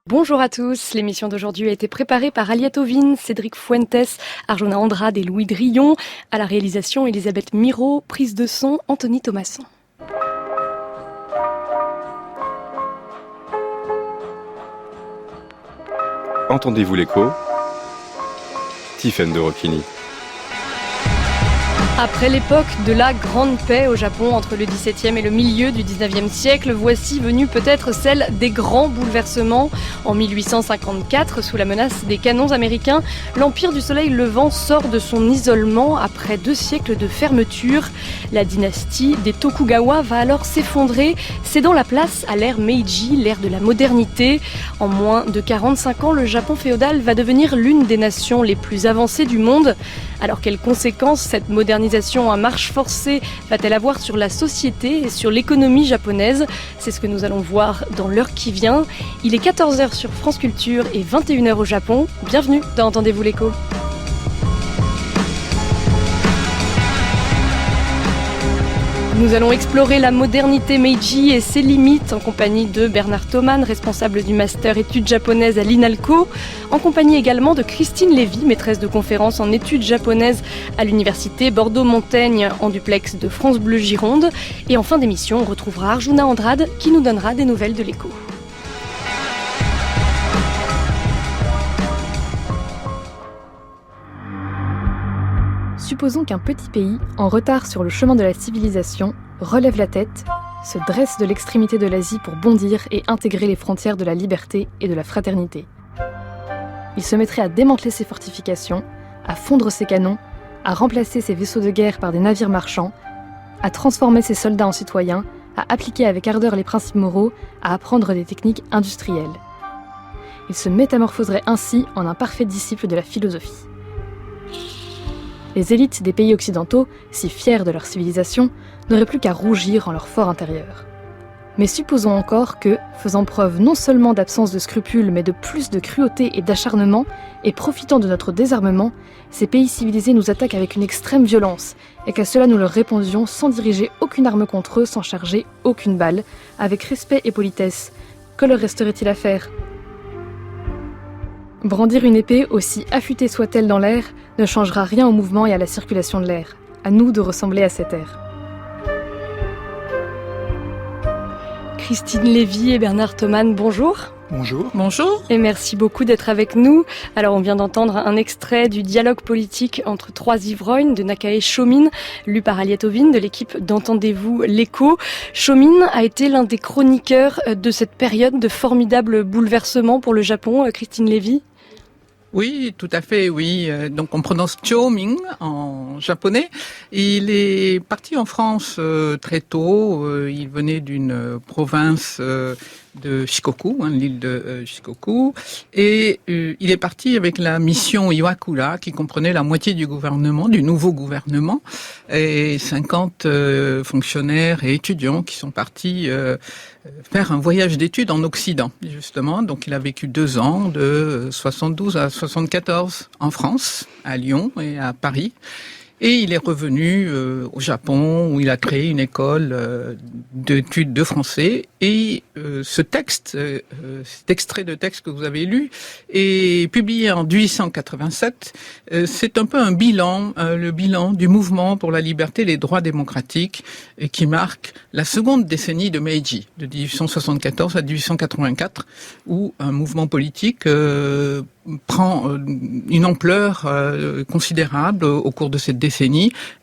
Bonjour à tous, l'émission d'aujourd'hui a été préparée par Aliette Ovine, Cédric Fuentes, Arjona Andrade et Louis Drillon. À la réalisation, Elisabeth Miro, prise de son, Anthony Thomasson. Entendez-vous l'écho? Tiffaine de Rocchini. Après l'époque de la Grande Paix au Japon entre le XVIIe et le milieu du XIXe siècle, voici venue peut-être celle des grands bouleversements. En 1854, sous la menace des canons américains, l'Empire du Soleil levant sort de son isolement après 2 siècles de fermeture. La dynastie des Tokugawa va alors s'effondrer, cédant la place à l'ère Meiji, l'ère de la modernité. En moins de 45 ans, le Japon féodal va devenir l'une des nations les plus avancées du monde. Alors quelles conséquences cette modernisation à marche forcée va-t-elle avoir sur la société et sur l'économie japonaise? C'est ce que nous allons voir dans l'heure qui vient. Il est 14h sur France Culture et 21h au Japon. Bienvenue dans Entendez-vous l'écho. Nous allons explorer la modernité Meiji et ses limites en compagnie de Bernard Thoman, responsable du master études japonaises à l'INALCO, en compagnie également de Christine Lévy, maîtresse de conférences en études japonaises à l'université Bordeaux-Montaigne en duplex de France Bleu Gironde. Et en fin d'émission, on retrouvera Arjona Andrade qui nous donnera des nouvelles de l'écho. Supposons qu'un petit pays, en retard sur le chemin de la civilisation, relève la tête, se dresse de l'extrémité de l'Asie pour bondir et intégrer les frontières de la liberté et de la fraternité. Il se mettrait à démanteler ses fortifications, à fondre ses canons, à remplacer ses vaisseaux de guerre par des navires marchands, à transformer ses soldats en citoyens, à appliquer avec ardeur les principes moraux, à apprendre des techniques industrielles. Il se métamorphoserait ainsi en un parfait disciple de la philosophie. Les élites des pays occidentaux, si fiers de leur civilisation, n'auraient plus qu'à rougir en leur fort intérieur. Mais supposons encore que, faisant preuve non seulement d'absence de scrupules, mais de plus de cruauté et d'acharnement, et profitant de notre désarmement, ces pays civilisés nous attaquent avec une extrême violence, et qu'à cela nous leur répondions sans diriger aucune arme contre eux, sans charger aucune balle, avec respect et politesse. Que leur resterait-il à faire ? Brandir une épée, aussi affûtée soit-elle dans l'air, ne changera rien au mouvement et à la circulation de l'air. À nous de ressembler à cet air. Christine Lévy et Bernard Thoman, bonjour. Bonjour. Bonjour. Et merci beaucoup d'être avec nous. Alors on vient d'entendre un extrait du dialogue politique entre 3 ivrognes de Nakae Shomin, lu par Aliette Ovine de l'équipe d'Entendez-vous l'écho. Shomin a été l'un des chroniqueurs de cette période de formidables bouleversements pour le Japon. Christine Lévy. Oui, tout à fait, oui. Donc on prononce Chōming en japonais. Il est parti en France très tôt. Il venait d'une province de Shikoku, l'île de Shikoku, et il est parti avec la mission Iwakura qui comprenait la moitié du gouvernement, du nouveau gouvernement, et 50 fonctionnaires et étudiants qui sont partis faire un voyage d'études en Occident, justement. Donc il a vécu 2 ans, de 72 à 74 en France, à Lyon et à Paris. Et il est revenu au Japon où il a créé une école d'études de français. Et ce texte, cet extrait de texte que vous avez lu, est publié en 1887. C'est un peu un bilan, le bilan du mouvement pour la liberté et les droits démocratiques, et qui marque la seconde décennie de Meiji, de 1874 à 1884, où un mouvement politique prend une ampleur considérable au cours de cette décennie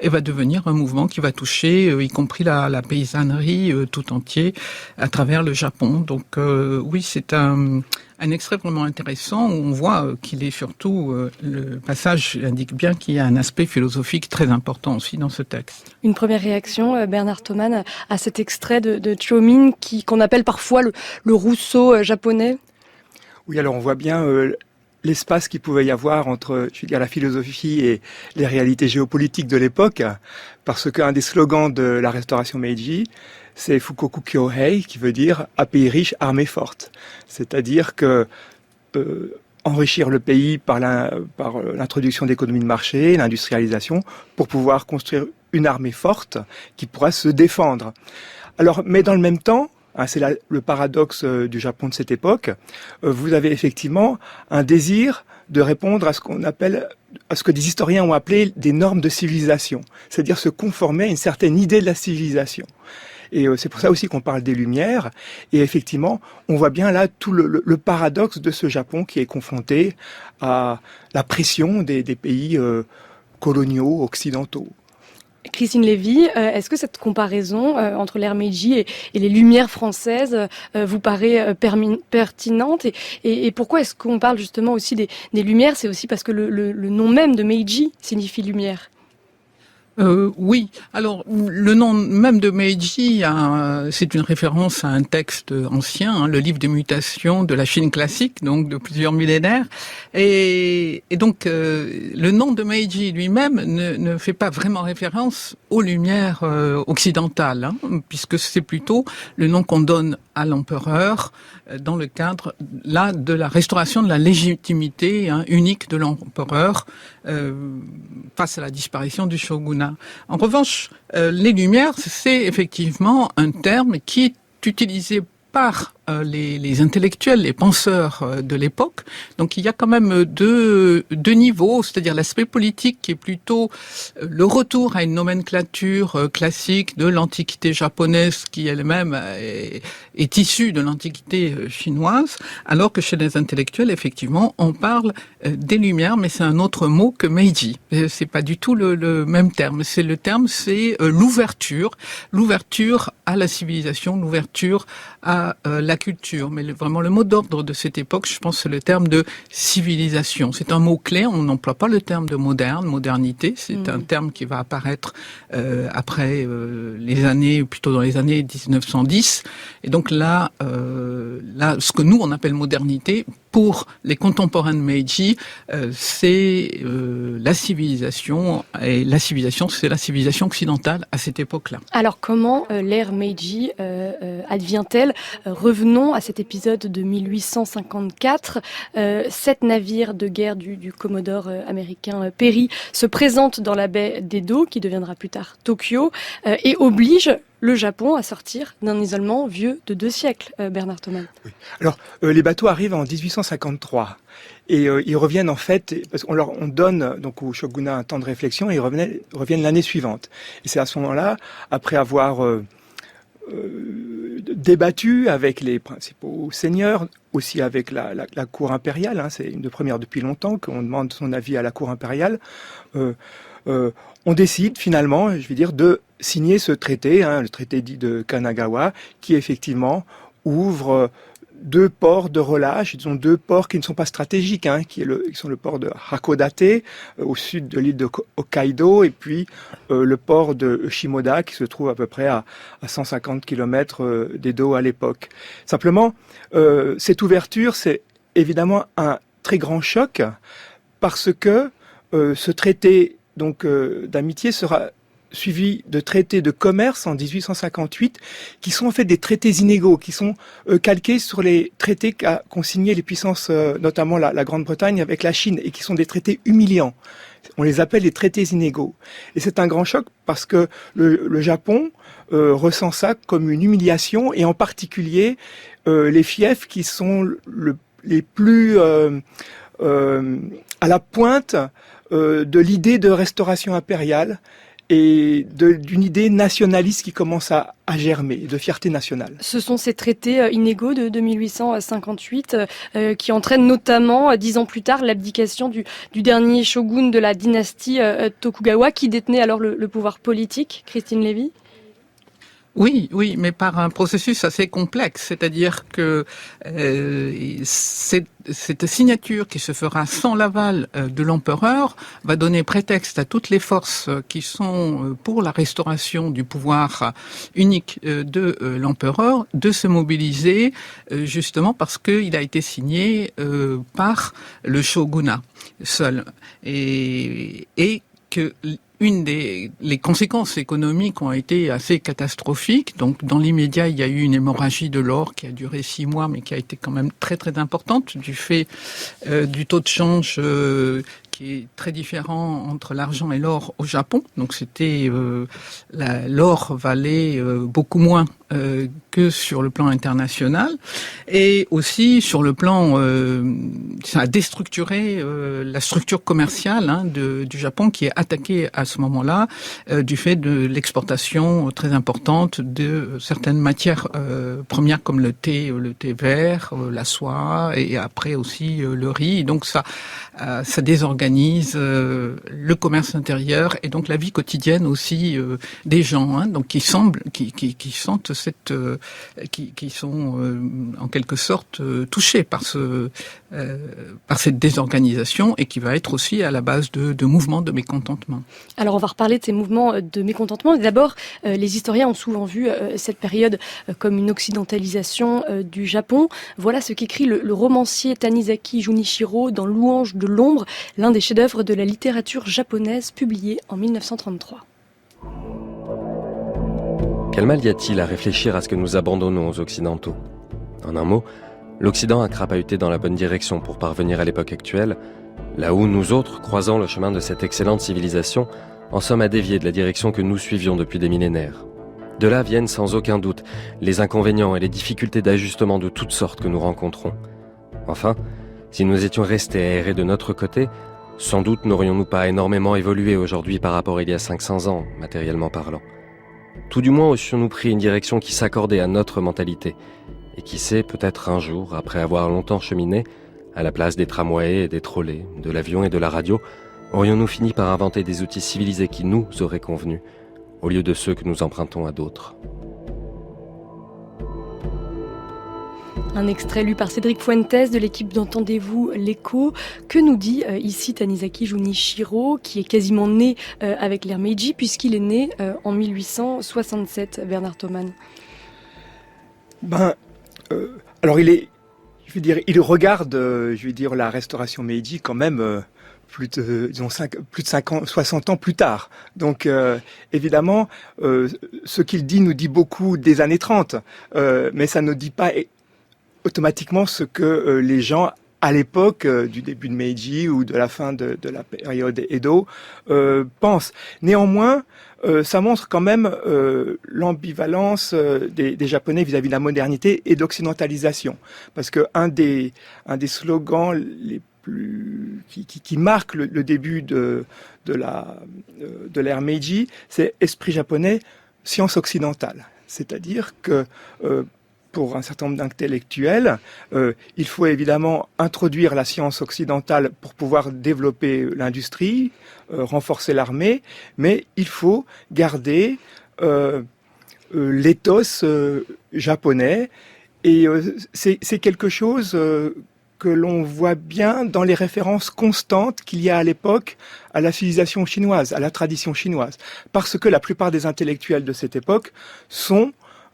et va devenir un mouvement qui va toucher y compris la paysannerie tout entier à travers le Japon. Donc oui, c'est un extrait vraiment intéressant où on voit qu'il est surtout, le passage indique bien qu'il y a un aspect philosophique très important aussi dans ce texte. Une première réaction, Bernard Thoman, à cet extrait de Chōmin qu'on appelle parfois le Rousseau japonais? Oui, alors on voit bien l'espace qu'il pouvait y avoir entre, la philosophie et les réalités géopolitiques de l'époque, parce qu'un des slogans de la restauration Meiji, c'est Fukoku Kyohei, qui veut dire « à pays riche, armée forte ». C'est-à-dire que enrichir le pays par l'introduction d'économies de marché, l'industrialisation, pour pouvoir construire une armée forte qui pourra se défendre. Alors, mais dans le même temps, c'est le paradoxe du Japon de cette époque. Vous avez effectivement un désir de répondre à ce que des historiens ont appelé des normes de civilisation, c'est-à-dire se conformer à une certaine idée de la civilisation. Et c'est pour ça aussi qu'on parle des Lumières. Et effectivement, on voit bien là tout le paradoxe de ce Japon qui est confronté à la pression des pays coloniaux, occidentaux. Christine Lévy, est-ce que cette comparaison entre l'ère Meiji et les Lumières françaises vous paraît pertinente et pourquoi est-ce qu'on parle justement aussi des Lumières? C'est aussi parce que le nom même de Meiji signifie lumière. Oui. Alors, le nom même de Meiji, c'est une référence à un texte ancien, le livre des mutations de la Chine classique, donc de plusieurs millénaires. Et donc, le nom de Meiji lui-même ne fait pas vraiment référence aux Lumières occidentales, puisque c'est plutôt le nom qu'on donne à l'empereur dans le cadre là de la restauration de la légitimité unique de l'empereur face à la disparition du shogunat. En revanche, les Lumières, c'est effectivement un terme qui est utilisé par les intellectuels, les penseurs de l'époque. Donc il y a quand même deux niveaux, c'est-à-dire l'aspect politique qui est plutôt le retour à une nomenclature classique de l'Antiquité japonaise qui elle-même est issue de l'Antiquité chinoise, alors que chez les intellectuels, effectivement, on parle des Lumières, mais c'est un autre mot que Meiji. C'est pas du tout le même terme. C'est l'ouverture à la civilisation, l'ouverture à la culture. Mais vraiment le mot d'ordre de cette époque, je pense, c'est le terme de civilisation. C'est un mot clé, on n'emploie pas le terme de modernité. C'est un terme qui va apparaître après plutôt dans les années 1910. Et donc là, ce que nous on appelle modernité, pour les contemporains de Meiji, c'est la civilisation, et la civilisation, c'est la civilisation occidentale à cette époque-là. Alors comment l'ère Meiji advient-elle? Revenons à cet épisode de 1854. 7 navires de guerre du commodore américain Perry se présentent dans la baie d'Edo, qui deviendra plus tard Tokyo, et obligent le Japon à sortir d'un isolement vieux de 2 siècles, Bernard Thomas. Oui. Alors, les bateaux arrivent en 1853 et ils reviennent en fait, parce qu'on donne donc au shogunat un temps de réflexion et ils reviennent l'année suivante. Et c'est à ce moment-là, après avoir débattu avec les principaux seigneurs, aussi avec la cour impériale, c'est une des premières depuis longtemps qu'on demande son avis à la cour impériale, on décide finalement, de signer ce traité, le traité dit de Kanagawa, qui effectivement ouvre 2 ports de relâche, disons 2 ports qui ne sont pas stratégiques, qui sont le port de Hakodate, au sud de l'île de Hokkaido, et puis le port de Shimoda, qui se trouve à peu près à 150 km d'Edo à l'époque. Simplement, cette ouverture, c'est évidemment un très grand choc, parce que ce traité d'amitié sera suivi de traités de commerce en 1858, qui sont en fait des traités inégaux, qui sont calqués sur les traités qu'ont signés les puissances, notamment la Grande-Bretagne avec la Chine, et qui sont des traités humiliants. On les appelle les traités inégaux. Et c'est un grand choc parce que le Japon ressent ça comme une humiliation, et en particulier les fiefs qui sont les plus à la pointe de l'idée de restauration impériale et d'une idée nationaliste qui commence à germer, de fierté nationale. Ce sont ces traités inégaux de 1858 qui entraînent notamment, 10 ans plus tard, l'abdication du dernier shogun de la dynastie Tokugawa, qui détenait alors le pouvoir politique. Christine Lévy? Oui, mais par un processus assez complexe, c'est-à-dire que cette signature qui se fera sans l'aval de l'empereur va donner prétexte à toutes les forces qui sont pour la restauration du pouvoir unique de l'empereur de se mobiliser, justement parce qu'il a été signé par le shogunat seul, et que les conséquences économiques ont été assez catastrophiques. Donc, dans l'immédiat, il y a eu une hémorragie de l'or qui a duré 6 mois, mais qui a été quand même très très importante du fait du taux de change qui est très différent entre l'argent et l'or au Japon. Donc, l'or valait beaucoup moins que sur le plan international, et aussi sur le plan, ça a déstructuré la structure commerciale du Japon, qui est attaquée à ce moment-là du fait de l'exportation très importante de certaines matières premières comme le thé vert, la soie, et après aussi le riz. Donc ça désorganise le commerce intérieur et donc la vie quotidienne aussi des gens, donc qui sentent qui sont en quelque sorte touchés par cette désorganisation, et qui va être aussi à la base de mouvements de mécontentement. Alors on va reparler de ces mouvements de mécontentement. D'abord, les historiens ont souvent vu cette période comme une occidentalisation du Japon. Voilà ce qu'écrit le romancier Tanizaki Junichiro dans Louange de l'ombre, l'un des chefs-d'œuvre de la littérature japonaise publié en 1933. Quel mal y a-t-il à réfléchir à ce que nous abandonnons aux Occidentaux ? En un mot, l'Occident a crapahuté dans la bonne direction pour parvenir à l'époque actuelle, là où nous autres, croisant le chemin de cette excellente civilisation, en sommes à dévier de la direction que nous suivions depuis des millénaires. De là viennent sans aucun doute les inconvénients et les difficultés d'ajustement de toutes sortes que nous rencontrons. Enfin, si nous étions restés à errer de notre côté, sans doute n'aurions-nous pas énormément évolué aujourd'hui par rapport à il y a 500 ans, matériellement parlant. Tout du moins eussions-nous pris une direction qui s'accordait à notre mentalité, et qui sait, peut-être un jour, après avoir longtemps cheminé, à la place des tramways et des trolley, de l'avion et de la radio, aurions-nous fini par inventer des outils civilisés qui nous auraient convenu, au lieu de ceux que nous empruntons à d'autres. Un extrait lu par Cédric Fuentes de l'équipe d'Entendez-vous l'écho. Que nous dit ici Tanizaki Junichiro, qui est quasiment né avec l'ère Meiji, puisqu'il est né en 1867, Bernard Thoman? Alors il regarde, la restauration Meiji quand même plus de 60 ans plus tard. Donc évidemment, ce qu'il dit nous dit beaucoup des années 30, mais ça ne dit pas automatiquement ce que les gens à l'époque du début de Meiji ou de la fin de la période Edo pensent. Néanmoins, ça montre quand même l'ambivalence des Japonais vis-à-vis de la modernité et d'occidentalisation. Parce que un des slogans les plus qui marque le début de l'ère Meiji, c'est esprit japonais, science occidentale. C'est-à-dire que pour un certain nombre d'intellectuels, il faut évidemment introduire la science occidentale pour pouvoir développer l'industrie, renforcer l'armée, mais il faut garder l'éthos japonais, et c'est quelque chose que l'on voit bien dans les références constantes qu'il y a à l'époque à la civilisation chinoise, à la tradition chinoise, parce que la plupart des intellectuels de cette époque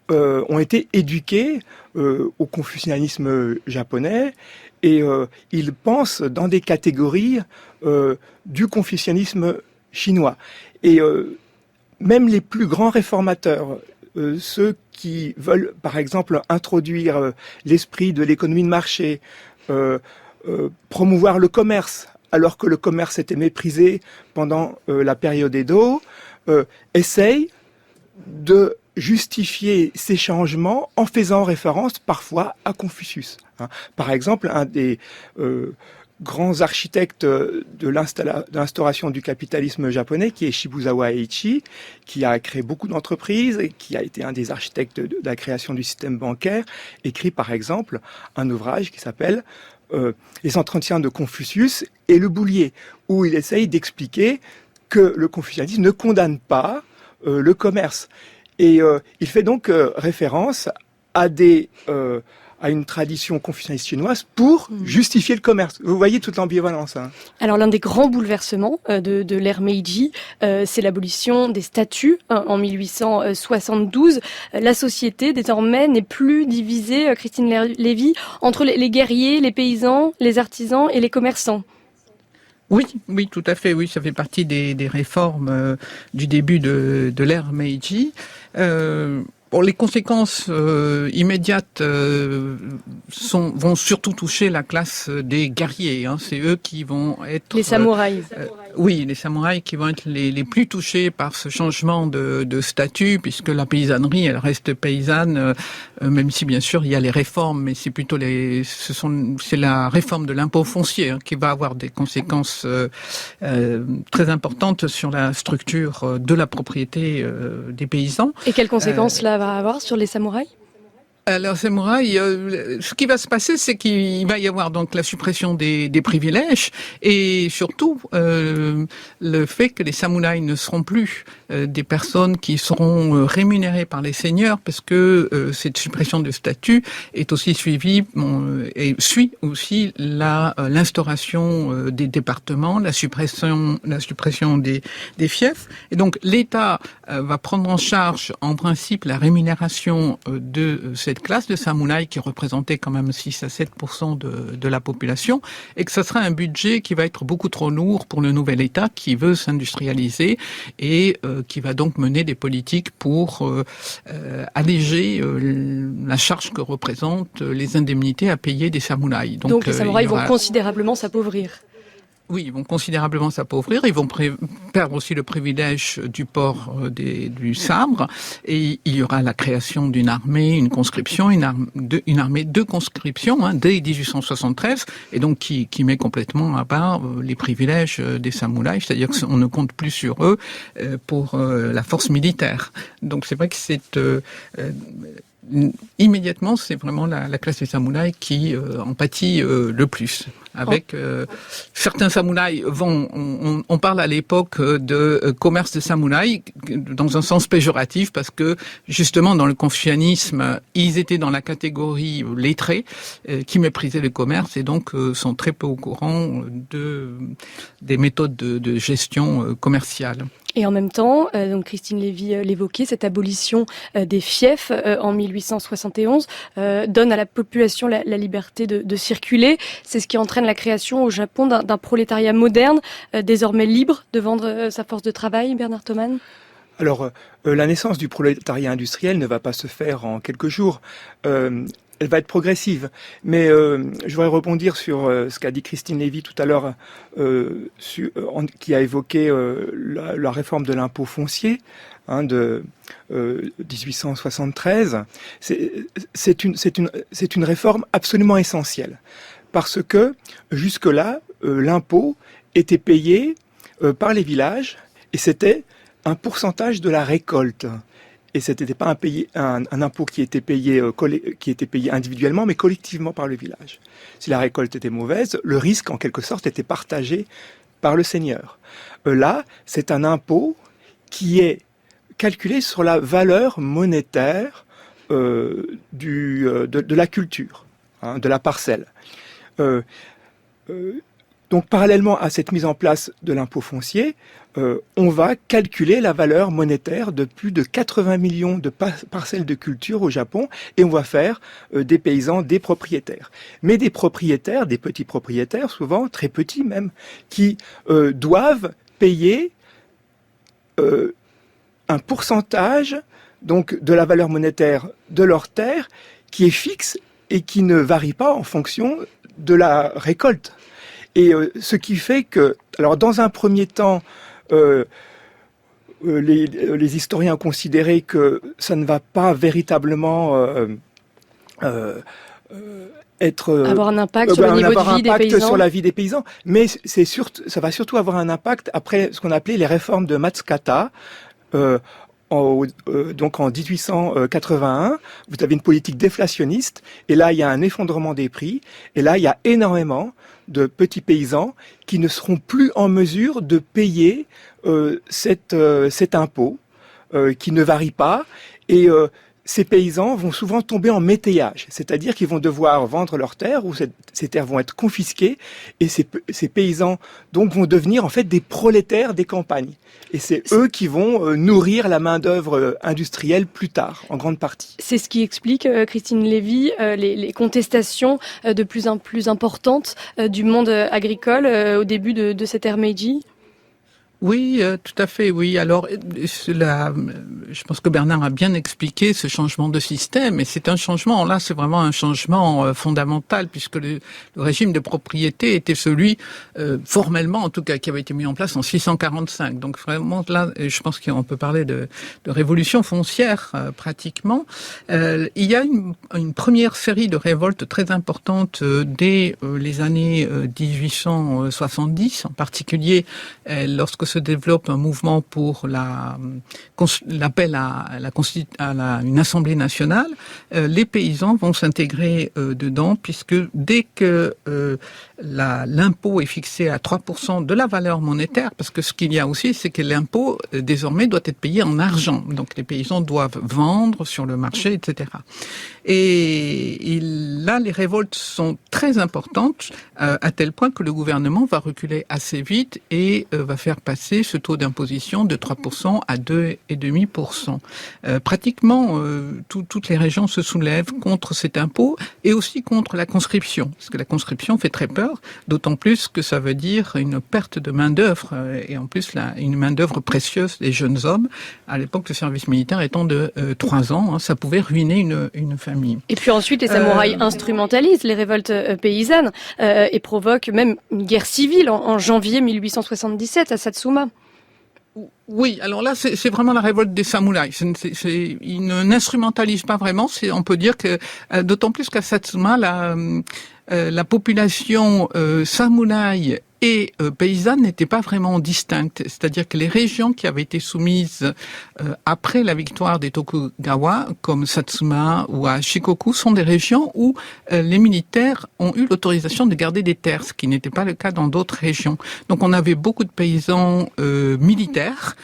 ont été éduqués au confucianisme japonais, et ils pensent dans des catégories du confucianisme chinois. Et même les plus grands réformateurs, ceux qui veulent par exemple introduire l'esprit de l'économie de marché, promouvoir le commerce, alors que le commerce était méprisé pendant la période Edo, essayent de justifier ces changements en faisant référence parfois à Confucius. Par exemple, un des grands architectes de l'instauration du capitalisme japonais, qui est Shibuzawa Eiichi, qui a créé beaucoup d'entreprises et qui a été un des architectes de la création du système bancaire, écrit par exemple un ouvrage qui s'appelle Les entretiens de Confucius et le boulier, où il essaye d'expliquer que le confucianisme ne condamne pas le commerce. Et il fait donc référence à une tradition confucianiste chinoise pour justifier le commerce. Vous voyez toute l'ambivalence. Alors l'un des grands bouleversements de l'ère Meiji, c'est l'abolition des statuts en 1872. La société désormais n'est plus divisée, Christine Lévy, entre les guerriers, les paysans, les artisans et les commerçants. Oui, tout à fait. Oui, ça fait partie des réformes du début de l'ère Meiji. Les conséquences immédiates vont surtout toucher la classe des guerriers. C'est eux qui vont être les samouraïs. Oui, les samouraïs qui vont être les plus touchés par ce changement de statut, puisque la paysannerie, elle reste paysanne, même si bien sûr il y a les réformes, mais c'est plutôt c'est la réforme de l'impôt foncier qui va avoir des conséquences très importantes sur la structure de la propriété des paysans. Et quelles conséquences cela va avoir sur les samouraïs ? Alors, samouraï, ce qui va se passer, c'est qu'il va y avoir donc la suppression des privilèges et surtout le fait que les samouraïs ne seront plus des personnes qui seront rémunérées par les seigneurs, parce que cette suppression de statut est aussi suivie et suit aussi l'instauration des départements, la suppression des fiefs. Et donc, l'État va prendre en charge, en principe, la rémunération de cette classe de samouraïs qui représentait quand même 6 à 7% de la population, et que ça sera un budget qui va être beaucoup trop lourd pour le nouvel État qui veut s'industrialiser et qui va donc mener des politiques pour alléger la charge que représentent les indemnités à payer des samouraïs. Donc les samouraïs vont considérablement s'appauvrir. Oui, ils vont considérablement s'appauvrir. Ils vont perdre aussi le privilège du port du sabre. Et il y aura la création d'une armée, une conscription, une armée de conscription dès 1873, et donc qui met complètement à part les privilèges des samouraïs, c'est-à-dire qu'on ne compte plus sur eux pour la force militaire. Donc c'est vrai que c'est immédiatement, c'est vraiment la classe des samouraïs qui en pâtit le plus. Avec certains samouraïs on parle à l'époque de commerce de samouraïs dans un sens péjoratif, parce que justement dans le confucianisme, ils étaient dans la catégorie lettrés qui méprisaient le commerce et donc sont très peu au courant des méthodes de gestion commerciale. Et en même temps, donc Christine Lévy l'évoquait, cette abolition des fiefs en 1871 donne à la population la liberté de circuler. C'est ce qui entraîne la création au Japon d'un prolétariat moderne, désormais libre de vendre sa force de travail. Bernard Thoman ? Alors, la naissance du prolétariat industriel ne va pas se faire en quelques jours. Elle va être progressive. Mais je voudrais rebondir sur ce qu'a dit Christine Lévy tout à l'heure, qui a évoqué la réforme de l'impôt foncier de 1873. C'est une réforme absolument essentielle. Parce que jusque-là, l'impôt était payé par les villages et c'était un pourcentage de la récolte. Et ce n'était pas un impôt qui était payé individuellement, mais collectivement par le village. Si la récolte était mauvaise, le risque, en quelque sorte, était partagé par le seigneur. Là, c'est un impôt qui est calculé sur la valeur monétaire de la culture, de la parcelle. Donc, parallèlement à cette mise en place de l'impôt foncier, on va calculer la valeur monétaire de plus de 80 millions de parcelles de culture au Japon, et on va faire des paysans des propriétaires. Mais des propriétaires, des petits propriétaires, souvent très petits même, qui doivent payer un pourcentage donc de la valeur monétaire de leur terre qui est fixe et qui ne varie pas en fonction de la récolte. Et ce qui fait que, alors dans un premier temps, les historiens ont considéré que ça ne va pas véritablement avoir un impact sur le niveau de vie des paysans, sur la vie des paysans, mais ça va surtout avoir un impact après ce qu'on appelait les réformes de Matsukata. Donc en 1881, vous avez une politique déflationniste, et là il y a un effondrement des prix, et là il y a énormément de petits paysans qui ne seront plus en mesure de payer cet impôt qui ne varie pas, et ces paysans vont souvent tomber en métayage, c'est-à-dire qu'ils vont devoir vendre leurs terres, ou ces terres vont être confisquées, et ces paysans donc vont devenir en fait des prolétaires des campagnes. Et c'est eux qui vont nourrir la main-d'œuvre industrielle plus tard, en grande partie. C'est ce qui explique, Christine Lévy, les contestations de plus en plus importantes du monde agricole au début de cette ère Meiji. Oui, tout à fait, oui. Alors, je pense que Bernard a bien expliqué ce changement de système, et c'est un changement, là, c'est vraiment un changement fondamental, puisque le régime de propriété était celui, formellement en tout cas, qui avait été mis en place en 645. Donc vraiment, là, je pense qu'on peut parler de révolution foncière, pratiquement. Il y a une première série de révoltes très importantes dès les années 1870, en particulier lorsque se développe un mouvement pour l'appel à une assemblée nationale, les paysans vont s'intégrer dedans, puisque dès que l'impôt est fixé à 3% de la valeur monétaire, parce que ce qu'il y a aussi, c'est que l'impôt désormais doit être payé en argent. Donc les paysans doivent vendre sur le marché, etc. Et là, les révoltes sont très importantes, à tel point que le gouvernement va reculer assez vite et va faire passer ce taux d'imposition de 3% à 2,5%. Pratiquement, toutes les régions se soulèvent contre cet impôt et aussi contre la conscription, parce que la conscription fait très peur, d'autant plus que ça veut dire une perte de main-d'œuvre, et en plus une main-d'œuvre précieuse des jeunes hommes. À l'époque, le service militaire étant de 3 ans, ça pouvait ruiner une famille. Et puis ensuite, les samouraïs instrumentalisent les révoltes paysannes et provoquent même une guerre civile en janvier 1877 à Satsuma. Oui, alors là, c'est vraiment la révolte des samouraïs. Ils n'instrumentalisent pas vraiment. On peut dire que, d'autant plus qu'à Satsuma, la population samouraï et paysanne n'étaient pas vraiment distinctes. C'est-à-dire que les régions qui avaient été soumises après la victoire des Tokugawa, comme Satsuma ou à Shikoku, sont des régions où les militaires ont eu l'autorisation de garder des terres, ce qui n'était pas le cas dans d'autres régions. Donc on avait beaucoup de paysans militaires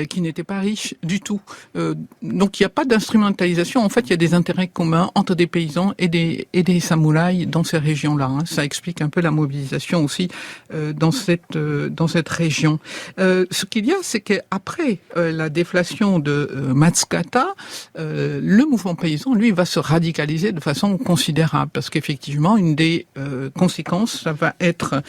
qui n'étaient pas riches du tout. Donc il n'y a pas d'instrumentalisation. En fait, il y a des intérêts communs entre des paysans et des samouraïs dans ces régions-là. Ça explique un peu la mobilisation aussi dans cette région. Ce qu'il y a, c'est qu'après la déflation de Matsukata, le mouvement paysan, lui, va se radicaliser de façon considérable, parce qu'effectivement, une des conséquences, ça va être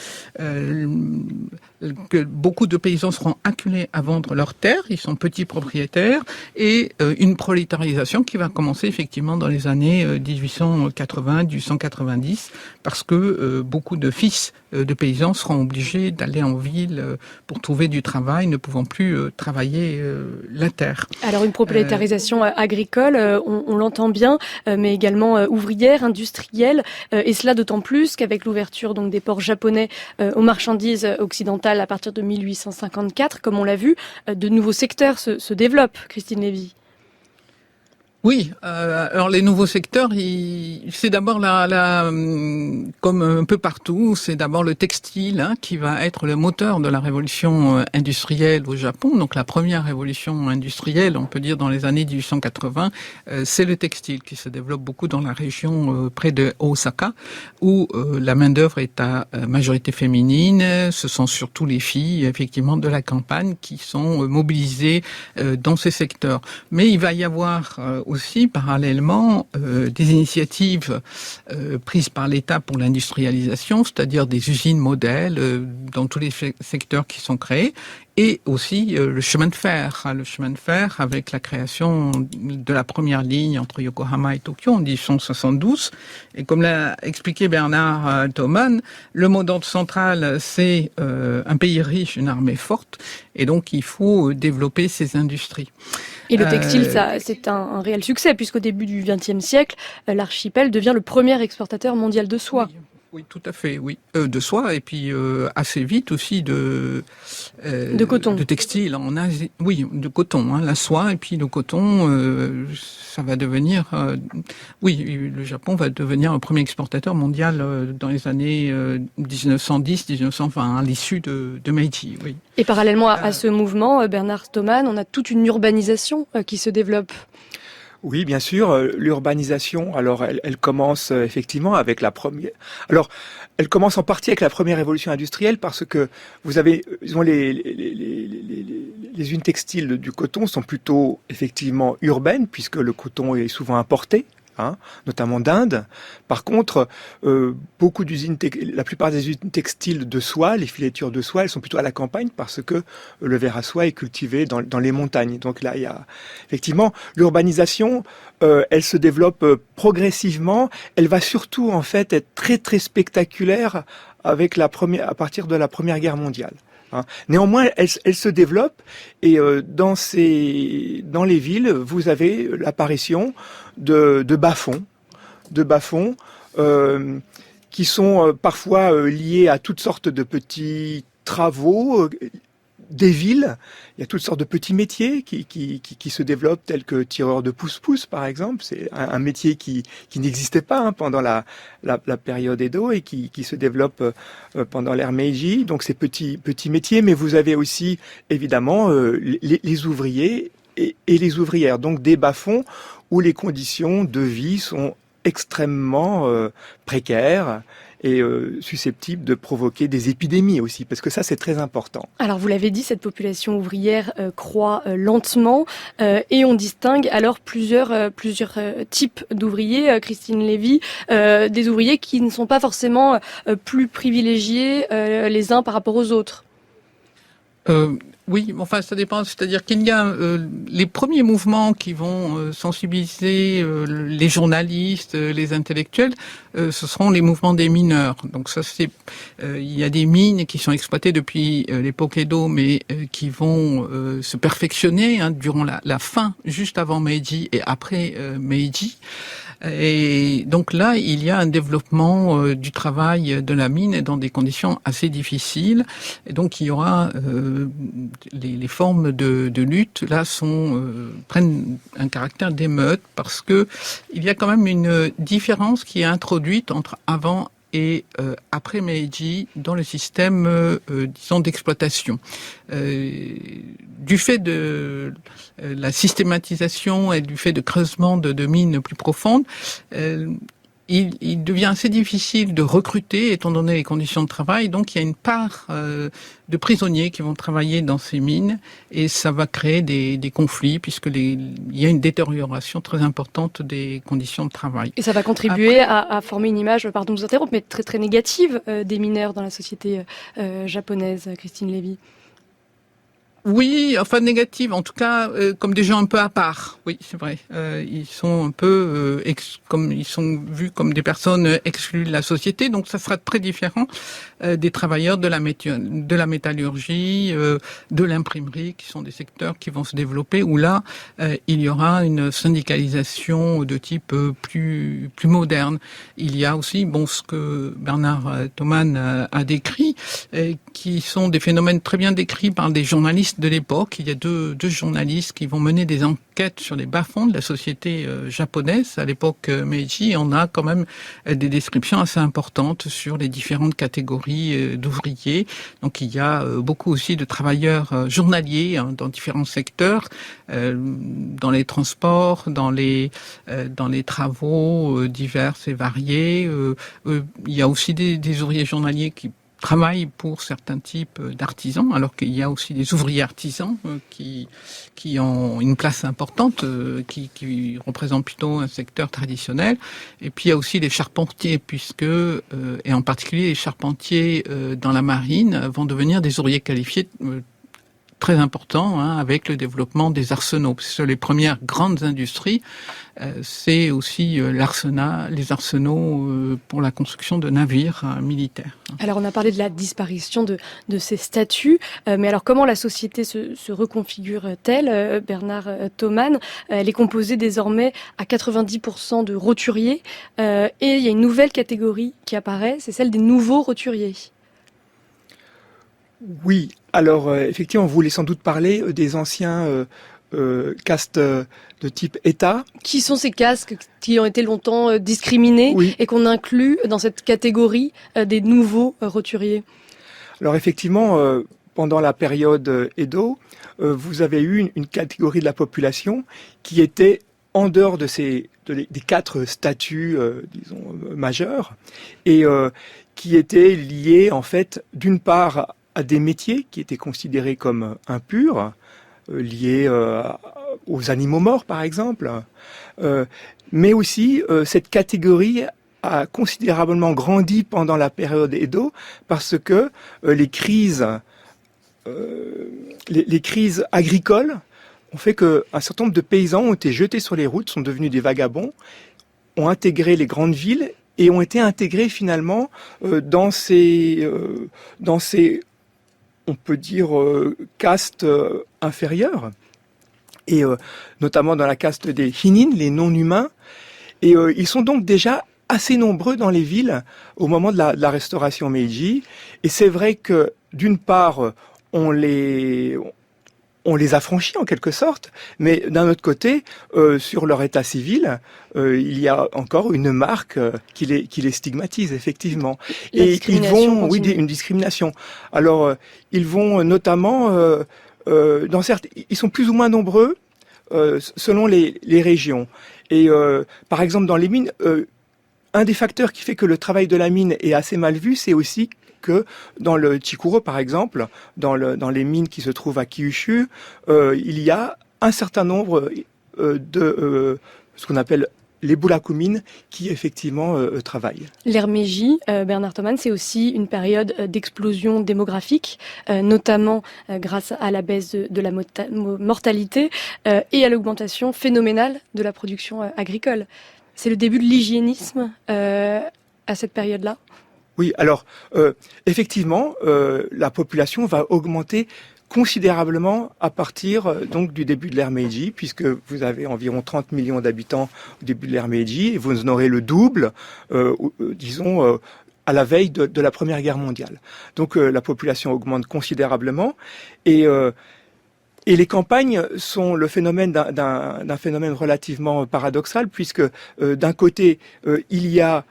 que beaucoup de paysans seront acculés à vendre leurs terres, ils sont petits propriétaires, et une prolétarisation qui va commencer effectivement dans les années 1880-1890, parce que beaucoup de fils de paysans seront obligés d'aller en ville pour trouver du travail, ne pouvant plus travailler la terre. Alors une prolétarisation agricole, on l'entend bien, mais également ouvrière, industrielle, et cela d'autant plus qu'avec l'ouverture donc des ports japonais aux marchandises occidentales à partir de 1854, comme on l'a vu, de nouveaux secteurs se développent, Christine Lévy. Oui, alors les nouveaux secteurs, c'est d'abord comme un peu partout, c'est d'abord le textile qui va être le moteur de la révolution industrielle au Japon. Donc la première révolution industrielle, on peut dire dans les années 1880, c'est le textile qui se développe beaucoup dans la région près de Osaka, où la main-d'œuvre est à majorité féminine. Ce sont surtout les filles, effectivement, de la campagne qui sont mobilisées dans ces secteurs. Mais il va y avoir aussi parallèlement des initiatives prises par l'État pour l'industrialisation, c'est-à-dire des usines modèles dans tous les secteurs qui sont créés, et aussi le chemin de fer. Le chemin de fer avec la création de la première ligne entre Yokohama et Tokyo en 1872. Et comme l'a expliqué Bernard Thoman, le mot d'ordre central, c'est un pays riche, une armée forte, et donc il faut développer ces industries. Et le textile, c'est un réel succès, puisqu'au début du XXe siècle, l'archipel devient le premier exportateur mondial de soie. Oui, tout à fait, oui. De soie, et puis assez vite aussi de coton. De textile en Asie. Oui, de coton, la soie, et puis le coton, ça va devenir... le Japon va devenir un premier exportateur mondial dans les années 1910-1920, à l'issue de Meiji, oui. Et parallèlement à ce mouvement, Bernard Thoman, on a toute une urbanisation qui se développe. Oui, bien sûr, l'urbanisation, alors elle commence effectivement avec la première... Alors, elle commence en partie avec la première révolution industrielle parce que vous avez, disons, les usines textiles du coton sont plutôt effectivement urbaines puisque le coton est souvent importé notamment d'Inde. Par contre, la plupart des usines textiles de soie, les filatures de soie, elles sont plutôt à la campagne parce que le ver à soie est cultivé dans les montagnes. Donc là, il y a effectivement l'urbanisation, elle se développe progressivement. Elle va surtout en fait être très très spectaculaire à partir de la Première Guerre mondiale. Néanmoins, elle se développe et dans les villes, vous avez l'apparition de bas-fonds qui sont parfois liés à toutes sortes de petits travaux des villes. Il y a toutes sortes de petits métiers qui se développent, tels que tireur de pousse-pousse, par exemple. C'est un métier qui n'existait pas pendant la période Edo et qui se développe pendant l'ère Meiji. Donc ces petits métiers, mais vous avez aussi évidemment les ouvriers et les ouvrières. Donc des bas-fonds où les conditions de vie sont extrêmement précaires et susceptible de provoquer des épidémies aussi, parce que ça c'est très important. Alors vous l'avez dit, cette population ouvrière croît lentement et on distingue alors plusieurs types d'ouvriers, Christine Lévy, des ouvriers qui ne sont pas forcément plus privilégiés les uns par rapport aux autres. Oui, enfin ça dépend. C'est-à-dire qu'il y a les premiers mouvements qui vont sensibiliser les journalistes, les intellectuels, ce seront les mouvements des mineurs. Donc ça c'est, il y a des mines qui sont exploitées depuis l'époque Edo, mais qui vont se perfectionner durant la fin, juste avant Meiji et après Meiji. Et donc là, il y a un développement du travail de la mine dans des conditions assez difficiles. Et donc il y aura les formes de lutte là prennent un caractère d'émeute parce que il y a quand même une différence qui est introduite entre avant et après Meiji dans le système, disons, d'exploitation. Du fait de la systématisation et du fait de creusement de mines plus profondes, il devient assez difficile de recruter étant donné les conditions de travail. Donc il y a une part de prisonniers qui vont travailler dans ces mines et ça va créer des conflits puisque il y a une détérioration très importante des conditions de travail. Et ça va contribuer à former une image, pardon de vous interrompre, mais très très négative des mineurs dans la société japonaise, Christine Lévy. Oui, enfin négative, en tout cas comme des gens un peu à part. Oui, c'est vrai. Ils sont un peu comme ils sont vus comme des personnes exclues de la société, donc ça sera très différent des travailleurs de la métallurgie, de l'imprimerie, qui sont des secteurs qui vont se développer où là il y aura une syndicalisation de type plus moderne. Il y a aussi ce que Bernard Thoman a décrit, qui sont des phénomènes très bien décrits par des journalistes de l'époque. Il y a deux journalistes qui vont mener des enquêtes sur les bas-fonds de la société japonaise. À l'époque Meiji, on a quand même des descriptions assez importantes sur les différentes catégories d'ouvriers. Donc il y a beaucoup aussi de travailleurs journaliers dans différents secteurs, dans les transports, dans les travaux divers et variés. Il y a aussi des ouvriers journaliers qui travaillent pour certains types d'artisans, alors qu'il y a aussi des ouvriers artisans qui ont une place importante, qui représentent plutôt un secteur traditionnel. Et puis il y a aussi les charpentiers, puisque, et en particulier les charpentiers dans la marine, vont devenir des ouvriers qualifiés très important avec le développement des arsenaux. Parce que les premières grandes industries, c'est aussi les arsenaux pour la construction de navires militaires. Alors on a parlé de la disparition de ces statuts, mais alors comment la société se reconfigure-t-elle, Bernard Thoman? Elle est composée désormais à 90% de roturiers, et il y a une nouvelle catégorie qui apparaît, c'est celle des nouveaux roturiers. Oui, alors effectivement, vous voulez sans doute parler des anciens castes de type État. Qui sont ces castes qui ont été longtemps discriminés et qu'on inclut dans cette catégorie des nouveaux roturiers? Alors effectivement, pendant la période Edo, vous avez eu une catégorie de la population qui était en dehors des 4 statuts, disons, majeurs, et qui étaient liés en fait d'une part à des métiers qui étaient considérés comme impurs, liés aux animaux morts par exemple, Mais aussi, cette catégorie a considérablement grandi pendant la période Edo parce que les crises agricoles ont fait qu'un certain nombre de paysans ont été jetés sur les routes, sont devenus des vagabonds, ont intégré les grandes villes et ont été intégrés finalement dans ces on peut dire, castes inférieures, et notamment dans la caste des Hinin, les non-humains. Et ils sont donc déjà assez nombreux dans les villes au moment de la restauration Meiji. Et c'est vrai que, d'une part, on les affranchit en quelque sorte, mais d'un autre côté, sur leur état civil, il y a encore une marque qui les stigmatise effectivement. Et ils vont, une discrimination. Alors, ils vont notamment, ils sont plus ou moins nombreux selon les régions. Et par exemple, dans les mines, un des facteurs qui fait que le travail de la mine est assez mal vu, c'est aussi que dans le Chikuro, par exemple, dans les mines qui se trouvent à Kyushu, il y a un certain nombre de ce qu'on appelle les bulaku-mines qui effectivement travaillent. L'ère Meiji, Bernard Thoman, c'est aussi une période d'explosion démographique, notamment grâce à la baisse de la mortalité et à l'augmentation phénoménale de la production agricole. C'est le début de l'hygiénisme à cette période-là ? Oui, alors effectivement, la population va augmenter considérablement à partir donc du début de l'ère Meiji, puisque vous avez environ 30 millions d'habitants au début de l'ère Meiji, et vous en aurez le double, disons, à la veille de la Première Guerre mondiale. Donc la population augmente considérablement, et les campagnes sont le phénomène d'un phénomène relativement paradoxal, puisque d'un côté, il y a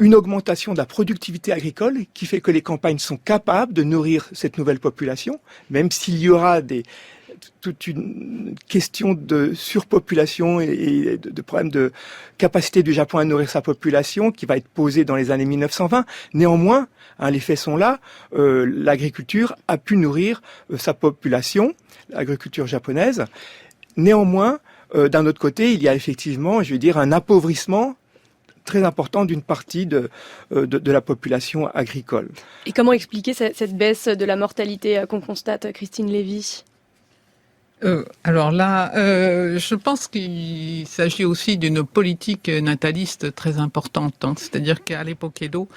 une augmentation de la productivité agricole qui fait que les campagnes sont capables de nourrir cette nouvelle population, même s'il y aura toute une question de surpopulation et de problèmes de capacité du Japon à nourrir sa population qui va être posée dans les années 1920. Néanmoins, les faits sont là, l'agriculture a pu nourrir sa population, l'agriculture japonaise. Néanmoins, d'un autre côté, il y a effectivement, un appauvrissement très important d'une partie de la population agricole. Et comment expliquer cette baisse de la mortalité qu'on constate, Christine Lévy ? Alors là, je pense qu'il s'agit aussi d'une politique nataliste très importante. C'est-à-dire qu'à l'époque Edo,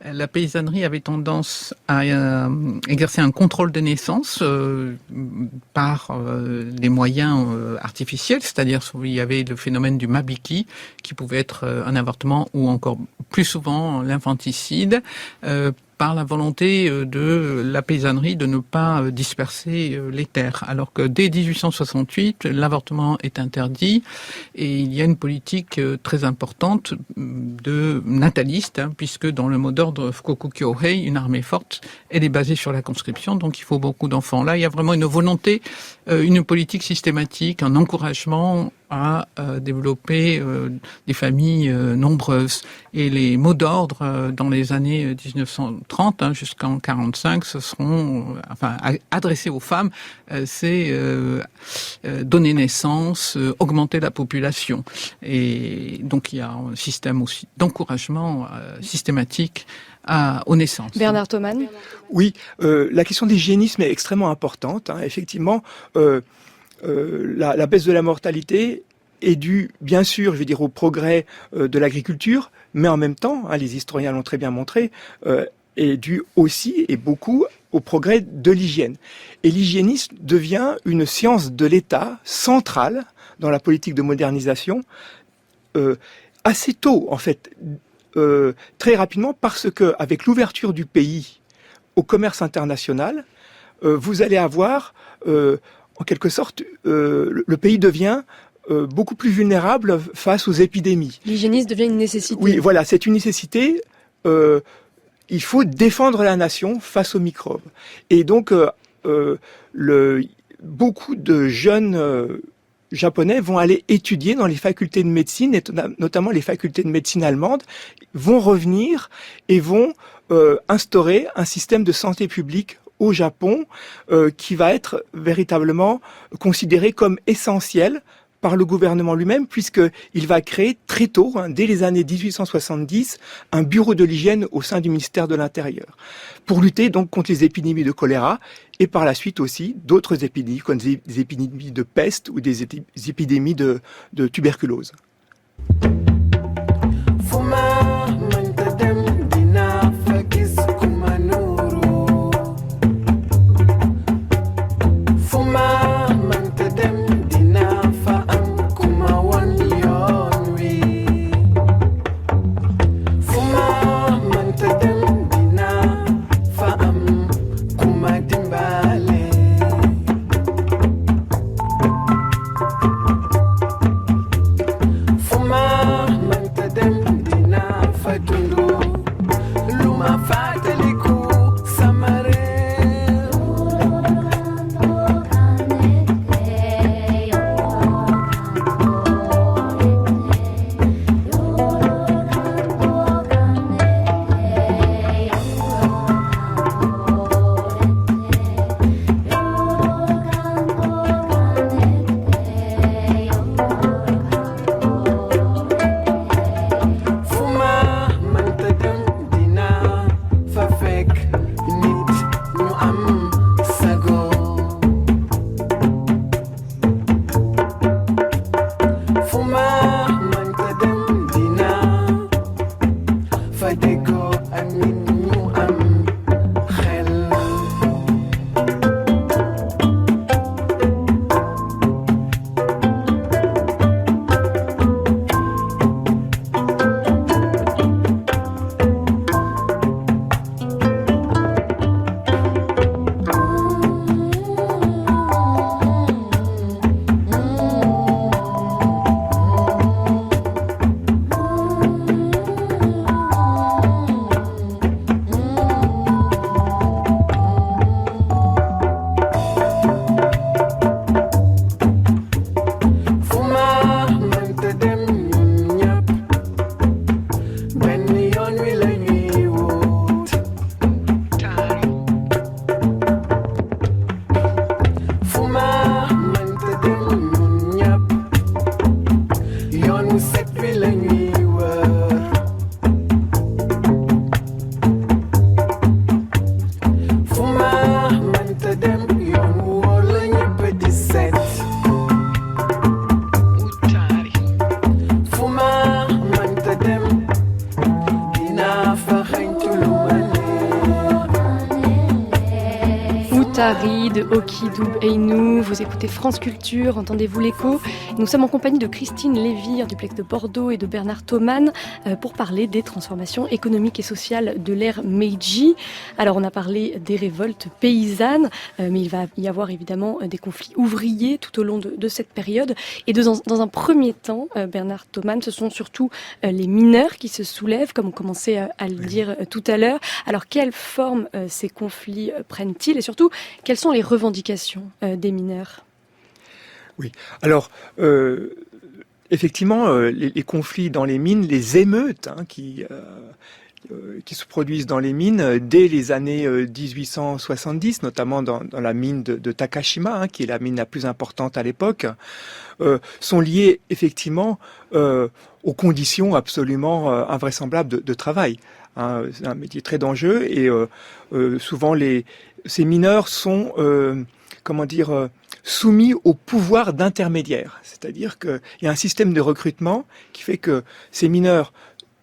la paysannerie avait tendance à exercer un contrôle des naissances par des moyens artificiels. C'est-à-dire qu'il y avait le phénomène du mabiki, qui pouvait être un avortement ou encore plus souvent l'infanticide, par la volonté de la paysannerie de ne pas disperser les terres. Alors que dès 1868, l'avortement est interdit et il y a une politique très importante de nataliste, puisque dans le mot d'ordre Fukoku Kyohei, une armée forte, elle est basée sur la conscription, donc il faut beaucoup d'enfants. Là, il y a vraiment une volonté, une politique systématique, un encouragement à développer des familles nombreuses. Et les mots d'ordre dans les années 1930 jusqu'en 45, ce seront adressés aux femmes, c'est donner naissance, augmenter la population. Et donc il y a un système aussi d'encouragement systématique aux naissances. Bernard Thoman. Oui, la question d'hygiénisme est extrêmement importante. Effectivement, la baisse de la mortalité est due, bien sûr, au progrès de l'agriculture, mais en même temps, les historiens l'ont très bien montré, est due aussi et beaucoup au progrès de l'hygiène. Et l'hygiénisme devient une science de l'État centrale dans la politique de modernisation assez tôt, en fait, très rapidement, parce que avec l'ouverture du pays au commerce international, vous allez avoir en quelque sorte, le pays devient beaucoup plus vulnérable face aux épidémies. L'hygiénisme devient une nécessité. Oui, voilà, c'est une nécessité. Il faut défendre la nation face aux microbes. Et donc, beaucoup de jeunes japonais vont aller étudier dans les facultés de médecine, et notamment les facultés de médecine allemandes, vont revenir et vont instaurer un système de santé publique au Japon, qui va être véritablement considéré comme essentiel par le gouvernement lui-même, puisqu'il va créer très tôt, dès les années 1870, un bureau de l'hygiène au sein du ministère de l'Intérieur, pour lutter donc contre les épidémies de choléra, et par la suite aussi d'autres épidémies, comme des épidémies de peste ou des épidémies de tuberculose. Tari de Oki Doub Einou, vous écoutez France Culture, entendez-vous l'écho. Nous sommes en compagnie de Christine Lévir du Plex de Bordeaux et de Bernard Thoman pour parler des transformations économiques et sociales de l'ère Meiji. Alors on a parlé des révoltes paysannes, mais il va y avoir évidemment des conflits ouvriers tout au long de cette période. Et dans un premier temps, Bernard Thoman, ce sont surtout les mineurs qui se soulèvent, comme on commençait à le dire tout à l'heure. Alors quelle forme ces conflits prennent-ils et surtout quelles sont les revendications des mineurs ? Oui, alors effectivement, les conflits dans les mines, les émeutes qui se produisent dans les mines dès les années 1870, notamment dans la mine de Takashima, qui est la mine la plus importante à l'époque, sont liées effectivement aux conditions absolument invraisemblables de travail. C'est un métier très dangereux et souvent ces mineurs sont soumis au pouvoir d'intermédiaires. C'est-à-dire qu'il y a un système de recrutement qui fait que ces mineurs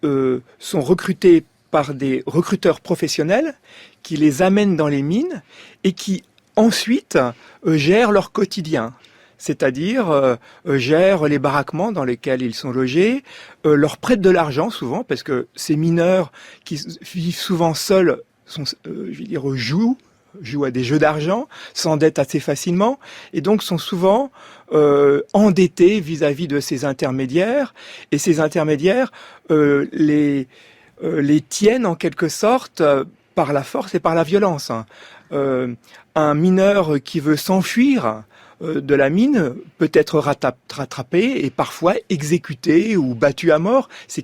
sont recrutés par des recruteurs professionnels qui les amènent dans les mines et qui ensuite gèrent leur quotidien. C'est-à-dire gèrent les baraquements dans lesquels ils sont logés, leur prêtent de l'argent souvent, parce que ces mineurs qui vivent souvent seuls jouent à des jeux d'argent, s'endettent assez facilement, et donc sont souvent endettés vis-à-vis de ces intermédiaires, et ces intermédiaires les tiennent en quelque sorte par la force et par la violence. Un mineur qui veut s'enfuir de la mine peut être rattrapé et parfois exécuté ou battu à mort. Ce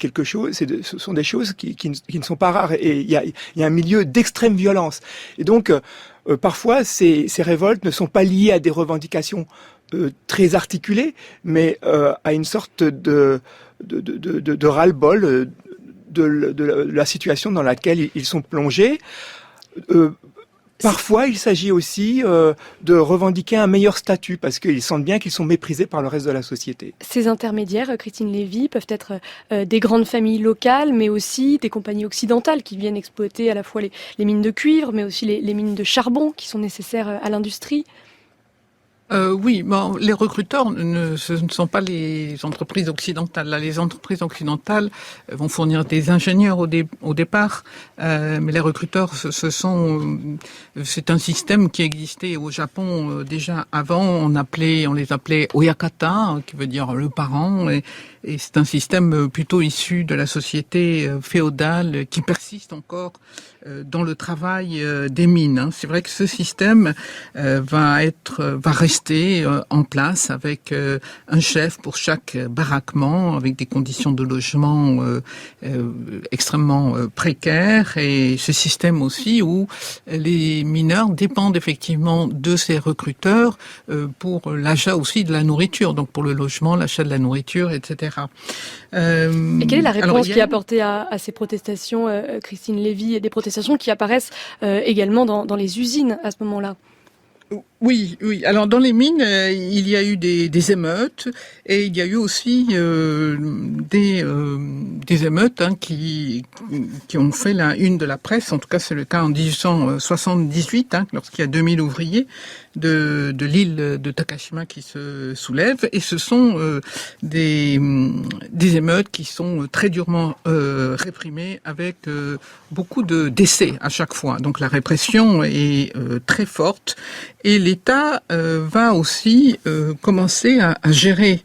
sont des choses qui ne sont pas rares. Et il y a un milieu d'extrême violence. Et donc, parfois, ces révoltes ne sont pas liées à des revendications très articulé, mais à une sorte de ras-le-bol de la situation dans laquelle ils sont plongés. Parfois, il s'agit aussi de revendiquer un meilleur statut parce qu'ils sentent bien qu'ils sont méprisés par le reste de la société. Ces intermédiaires, Christine Lévy, peuvent être des grandes familles locales, mais aussi des compagnies occidentales qui viennent exploiter à la fois les mines de cuivre, mais aussi les mines de charbon qui sont nécessaires à l'industrie. Oui, bon, les recruteurs ce ne sont pas les entreprises occidentales. Là, les entreprises occidentales vont fournir des ingénieurs au départ, mais les recruteurs, c'est un système qui existait au Japon déjà avant. On les appelait oyakata, qui veut dire le parent, et c'est un système plutôt issu de la société féodale qui persiste encore dans le travail des mines. C'est vrai que ce système va rester en place avec un chef pour chaque baraquement, avec des conditions de logement extrêmement précaires, et ce système aussi où les mineurs dépendent effectivement de ces recruteurs pour l'achat aussi de la nourriture, donc pour le logement, l'achat de la nourriture, etc. Et quelle est la réponse qui est apportée à ces protestations, Christine Lévy, et des protestations qui apparaissent également dans les usines à ce moment-là? Oui. Alors dans les mines, il y a eu des émeutes, et il y a eu aussi des émeutes qui ont fait la une de la presse. En tout cas, c'est le cas en 1878, lorsqu'il y a 2000 ouvriers de l'île de Takashima qui se soulèvent, et ce sont des émeutes qui sont très durement réprimées, avec beaucoup de décès à chaque fois. Donc la répression est très forte, et l'État va aussi commencer à gérer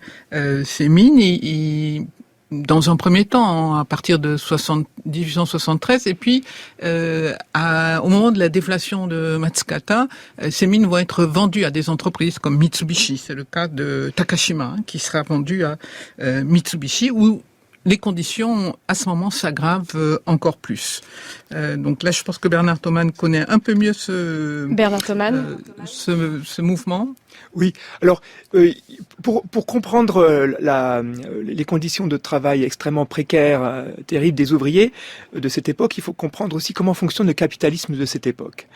ces mines, et dans un premier temps, à partir de 1873, et puis au moment de la déflation de Matsukata, ces mines vont être vendues à des entreprises comme Mitsubishi. C'est le cas de Takashima, qui sera vendu à Mitsubishi, où les conditions, à ce moment, s'aggravent encore plus. Donc là, je pense que Bernard Thoman connaît un peu mieux ce mouvement. Oui, alors pour comprendre les conditions de travail extrêmement précaires, terribles des ouvriers de cette époque, il faut comprendre aussi comment fonctionne le capitalisme de cette époque.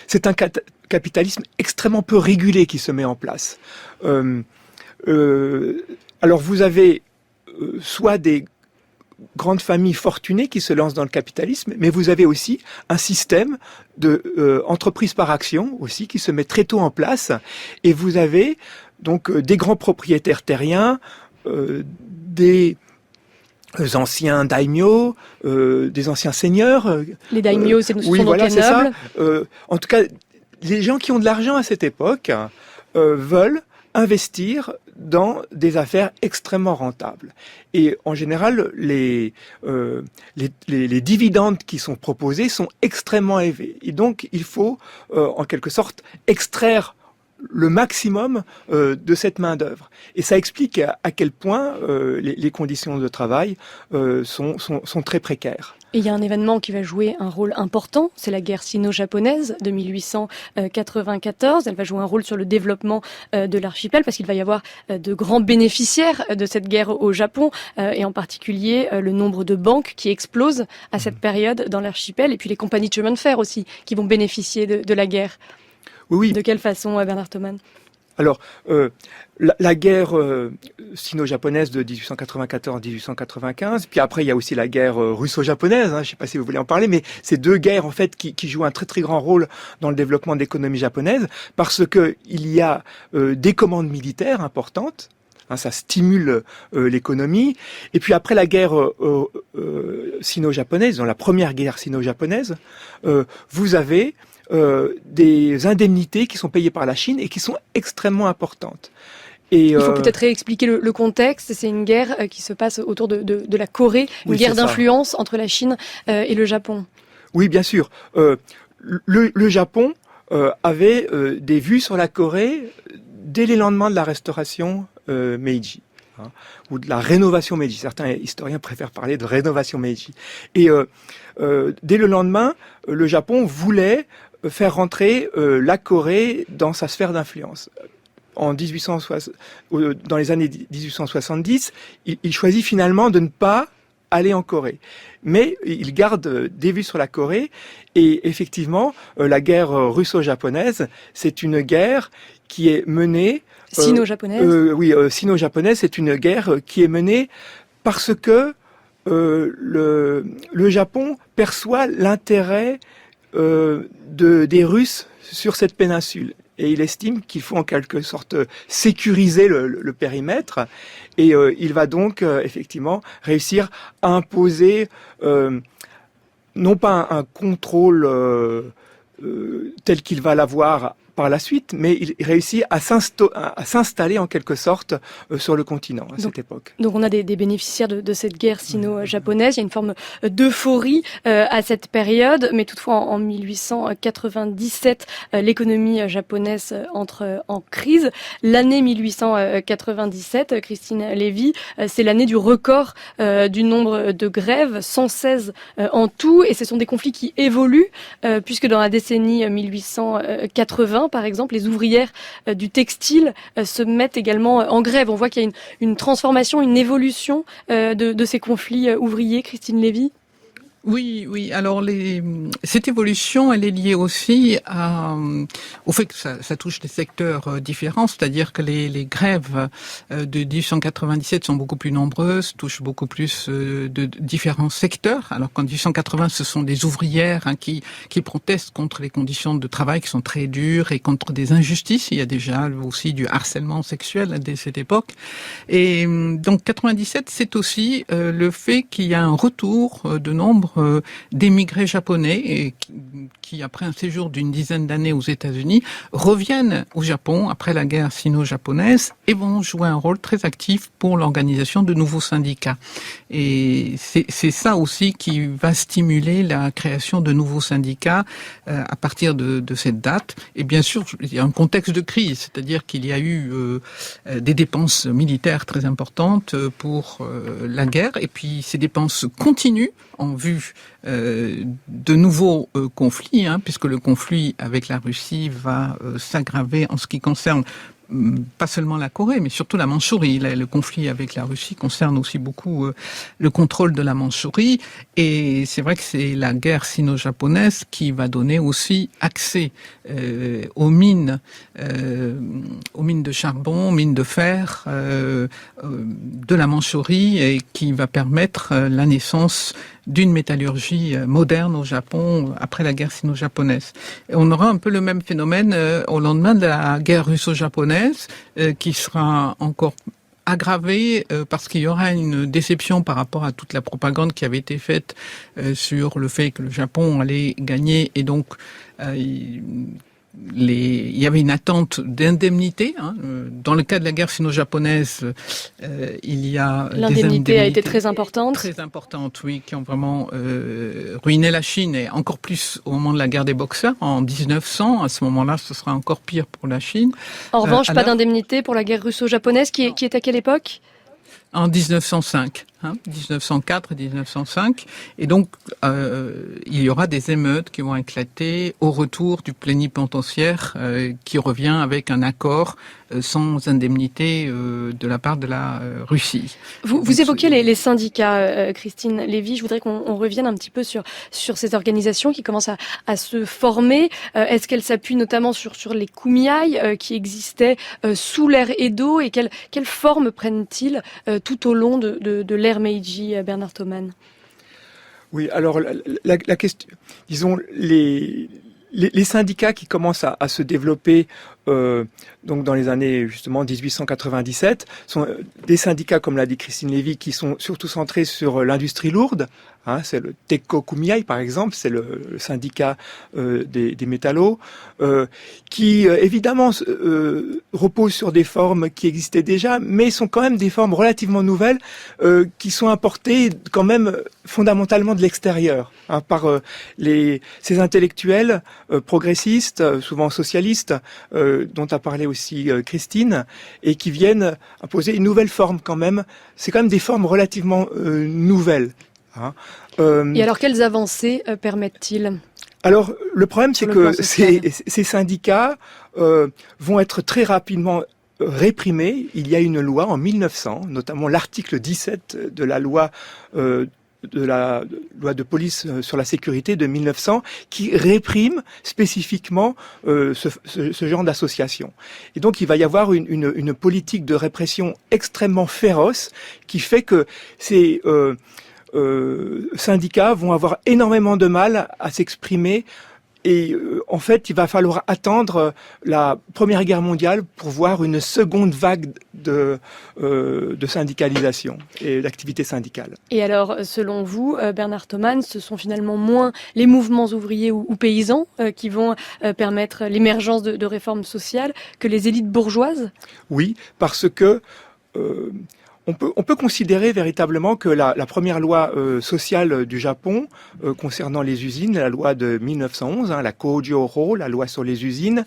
C'est un capitalisme extrêmement peu régulé qui se met en place. Alors vous avez soit des grandes familles fortunées qui se lancent dans le capitalisme, mais vous avez aussi un système de entreprise par action aussi qui se met très tôt en place, et vous avez donc des grands propriétaires terriens, des anciens daimyo, des anciens seigneurs. Les daimyo, ce sont oui, donc voilà, les nobles. En tout cas, les gens qui ont de l'argent à cette époque veulent investir dans des affaires extrêmement rentables. Et en général, les dividendes qui sont proposés sont extrêmement élevés. Et donc, il faut, en quelque sorte, extraire le maximum de cette main-d'œuvre. Et ça explique à quel point les conditions de travail sont très précaires. Et il y a un événement qui va jouer un rôle important, c'est la guerre sino-japonaise de 1894. Elle va jouer un rôle sur le développement de l'archipel, parce qu'il va y avoir de grands bénéficiaires de cette guerre au Japon, et en particulier le nombre de banques qui explose à cette période dans l'archipel, et puis les compagnies de chemin de fer aussi qui vont bénéficier de la guerre. Oui. De quelle façon, Bernard Thoman ? Alors, la guerre sino-japonaise de 1894-1895, puis après il y a aussi la guerre russo-japonaise, je ne sais pas si vous voulez en parler, mais c'est deux guerres en fait qui jouent un très très grand rôle dans le développement de l'économie japonaise, parce que il y a des commandes militaires importantes. Ça stimule l'économie. Et puis après la guerre sino-japonaise, dans la première guerre sino-japonaise, vous avez des indemnités qui sont payées par la Chine et qui sont extrêmement importantes. Et il faut peut-être réexpliquer le contexte. C'est une guerre qui se passe autour de la Corée, une guerre d'influence entre la Chine et le Japon. Oui, bien sûr. Le Japon avait des vues sur la Corée dès les lendemains de la restauration Meiji, ou de la rénovation Meiji. Certains historiens préfèrent parler de rénovation Meiji. Et dès le lendemain, le Japon voulait faire rentrer la Corée dans sa sphère d'influence. dans les années 1870, il choisit finalement de ne pas aller en Corée. Mais il garde des vues sur la Corée, et effectivement, la guerre russo-japonaise, c'est une guerre qui est menée... Sino-japonaise. Sino-japonaise, c'est une guerre qui est menée parce que le Japon perçoit l'intérêt des Russes sur cette péninsule. Et il estime qu'il faut en quelque sorte sécuriser le périmètre. Et il va donc effectivement réussir à imposer non pas un contrôle tel qu'il va l'avoir par la suite, mais il réussit à s'installer en quelque sorte sur le continent à cette époque. Donc on a des bénéficiaires de cette guerre sino-japonaise. Il y a une forme d'euphorie à cette période, mais toutefois en 1897, l'économie japonaise entre en crise. L'année 1897, Christine Lévy, c'est l'année du record du nombre de grèves, 116 en tout, et ce sont des conflits qui évoluent, puisque dans la décennie 1880, par exemple, les ouvrières du textile se mettent également en grève. On voit qu'il y a une transformation, une évolution de ces conflits ouvriers, Christine Lévy. Oui. Alors cette évolution, elle est liée aussi au fait que ça touche des secteurs différents, c'est-à-dire que les grèves de 1897 sont beaucoup plus nombreuses, touchent beaucoup plus de différents secteurs. Alors qu'en 1880, ce sont des ouvrières qui protestent contre les conditions de travail qui sont très dures et contre des injustices. Il y a déjà aussi du harcèlement sexuel dès cette époque. Et donc 97, c'est aussi le fait qu'il y a un retour de nombre d'émigrés japonais et qui, après un séjour d'une dizaine d'années aux États-Unis, reviennent au Japon après la guerre sino-japonaise et vont jouer un rôle très actif pour l'organisation de nouveaux syndicats. Et c'est ça aussi qui va stimuler la création de nouveaux syndicats à partir de cette date. Et bien sûr, il y a un contexte de crise, c'est-à-dire qu'il y a eu des dépenses militaires très importantes pour la guerre, et puis ces dépenses continuent en vue de nouveaux conflits, puisque le conflit avec la Russie va s'aggraver en ce qui concerne pas seulement la Corée, mais surtout la Mandchourie. Le conflit avec la Russie concerne aussi beaucoup le contrôle de la Mandchourie, et c'est vrai que c'est la guerre sino-japonaise qui va donner aussi accès aux mines de charbon, aux mines de fer de la Mandchourie, et qui va permettre la naissance d'une métallurgie moderne au Japon après la guerre sino-japonaise. Et on aura un peu le même phénomène au lendemain de la guerre russo-japonaise, qui sera encore aggravé parce qu'il y aura une déception par rapport à toute la propagande qui avait été faite sur le fait que le Japon allait gagner, et donc il y avait une attente d'indemnité. Dans le cas de la guerre sino-japonaise, il y a l'indemnité a été très importante. Très importante, oui, qui ont vraiment ruiné la Chine, et encore plus au moment de la guerre des Boxers, en 1900. À ce moment-là, ce sera encore pire pour la Chine. En revanche, pas d'indemnité pour la guerre russo-japonaise, qui est à quelle époque ? En 1905, 1904 et 1905. Et donc, il y aura des émeutes qui vont éclater au retour du plénipotentiaire qui revient avec un accord sans indemnité de la part de la Russie. Vous évoquiez les syndicats, Christine Lévy. Je voudrais qu'on revienne un petit peu sur ces organisations qui commencent à se former. Est-ce qu'elles s'appuient notamment sur les kumiai qui existaient sous l'ère Edo, et quelle forme prennent-ils tout au long de l'ère Meiji, Bernard Thoman? Oui, alors la question, disons, les syndicats qui commencent à se développer donc dans les années justement 1897 sont des syndicats, comme l'a dit Christine Lévy, qui sont surtout centrés sur l'industrie lourde. C'est le Tekko Kumiai par exemple, c'est le syndicat des métallos, qui évidemment repose sur des formes qui existaient déjà, mais sont quand même des formes relativement nouvelles, qui sont apportées quand même fondamentalement de l'extérieur, par ces intellectuels progressistes, souvent socialistes, dont a parlé aussi Christine, et qui viennent imposer une nouvelle forme quand même. C'est quand même des formes relativement nouvelles. Et alors, quelles avancées permettent-ils ? Alors, le problème, c'est que ces syndicats vont être très rapidement réprimer, il y a une loi en 1900, notamment l'article 17 de la loi de police sur la sécurité de 1900, qui réprime spécifiquement ce genre d'association. Et donc il va y avoir une politique de répression extrêmement féroce qui fait que ces syndicats vont avoir énormément de mal à s'exprimer. Et en fait, il va falloir attendre la Première Guerre mondiale pour voir une seconde vague de syndicalisation et d'activité syndicale. Et alors, selon vous, Bernard Thoman, ce sont finalement moins les mouvements ouvriers ou paysans qui vont permettre l'émergence de réformes sociales que les élites bourgeoises ? Oui, parce que on peut considérer véritablement que la première loi sociale du Japon concernant les usines, la loi de 1911, la Kōjō-rō, la loi sur les usines,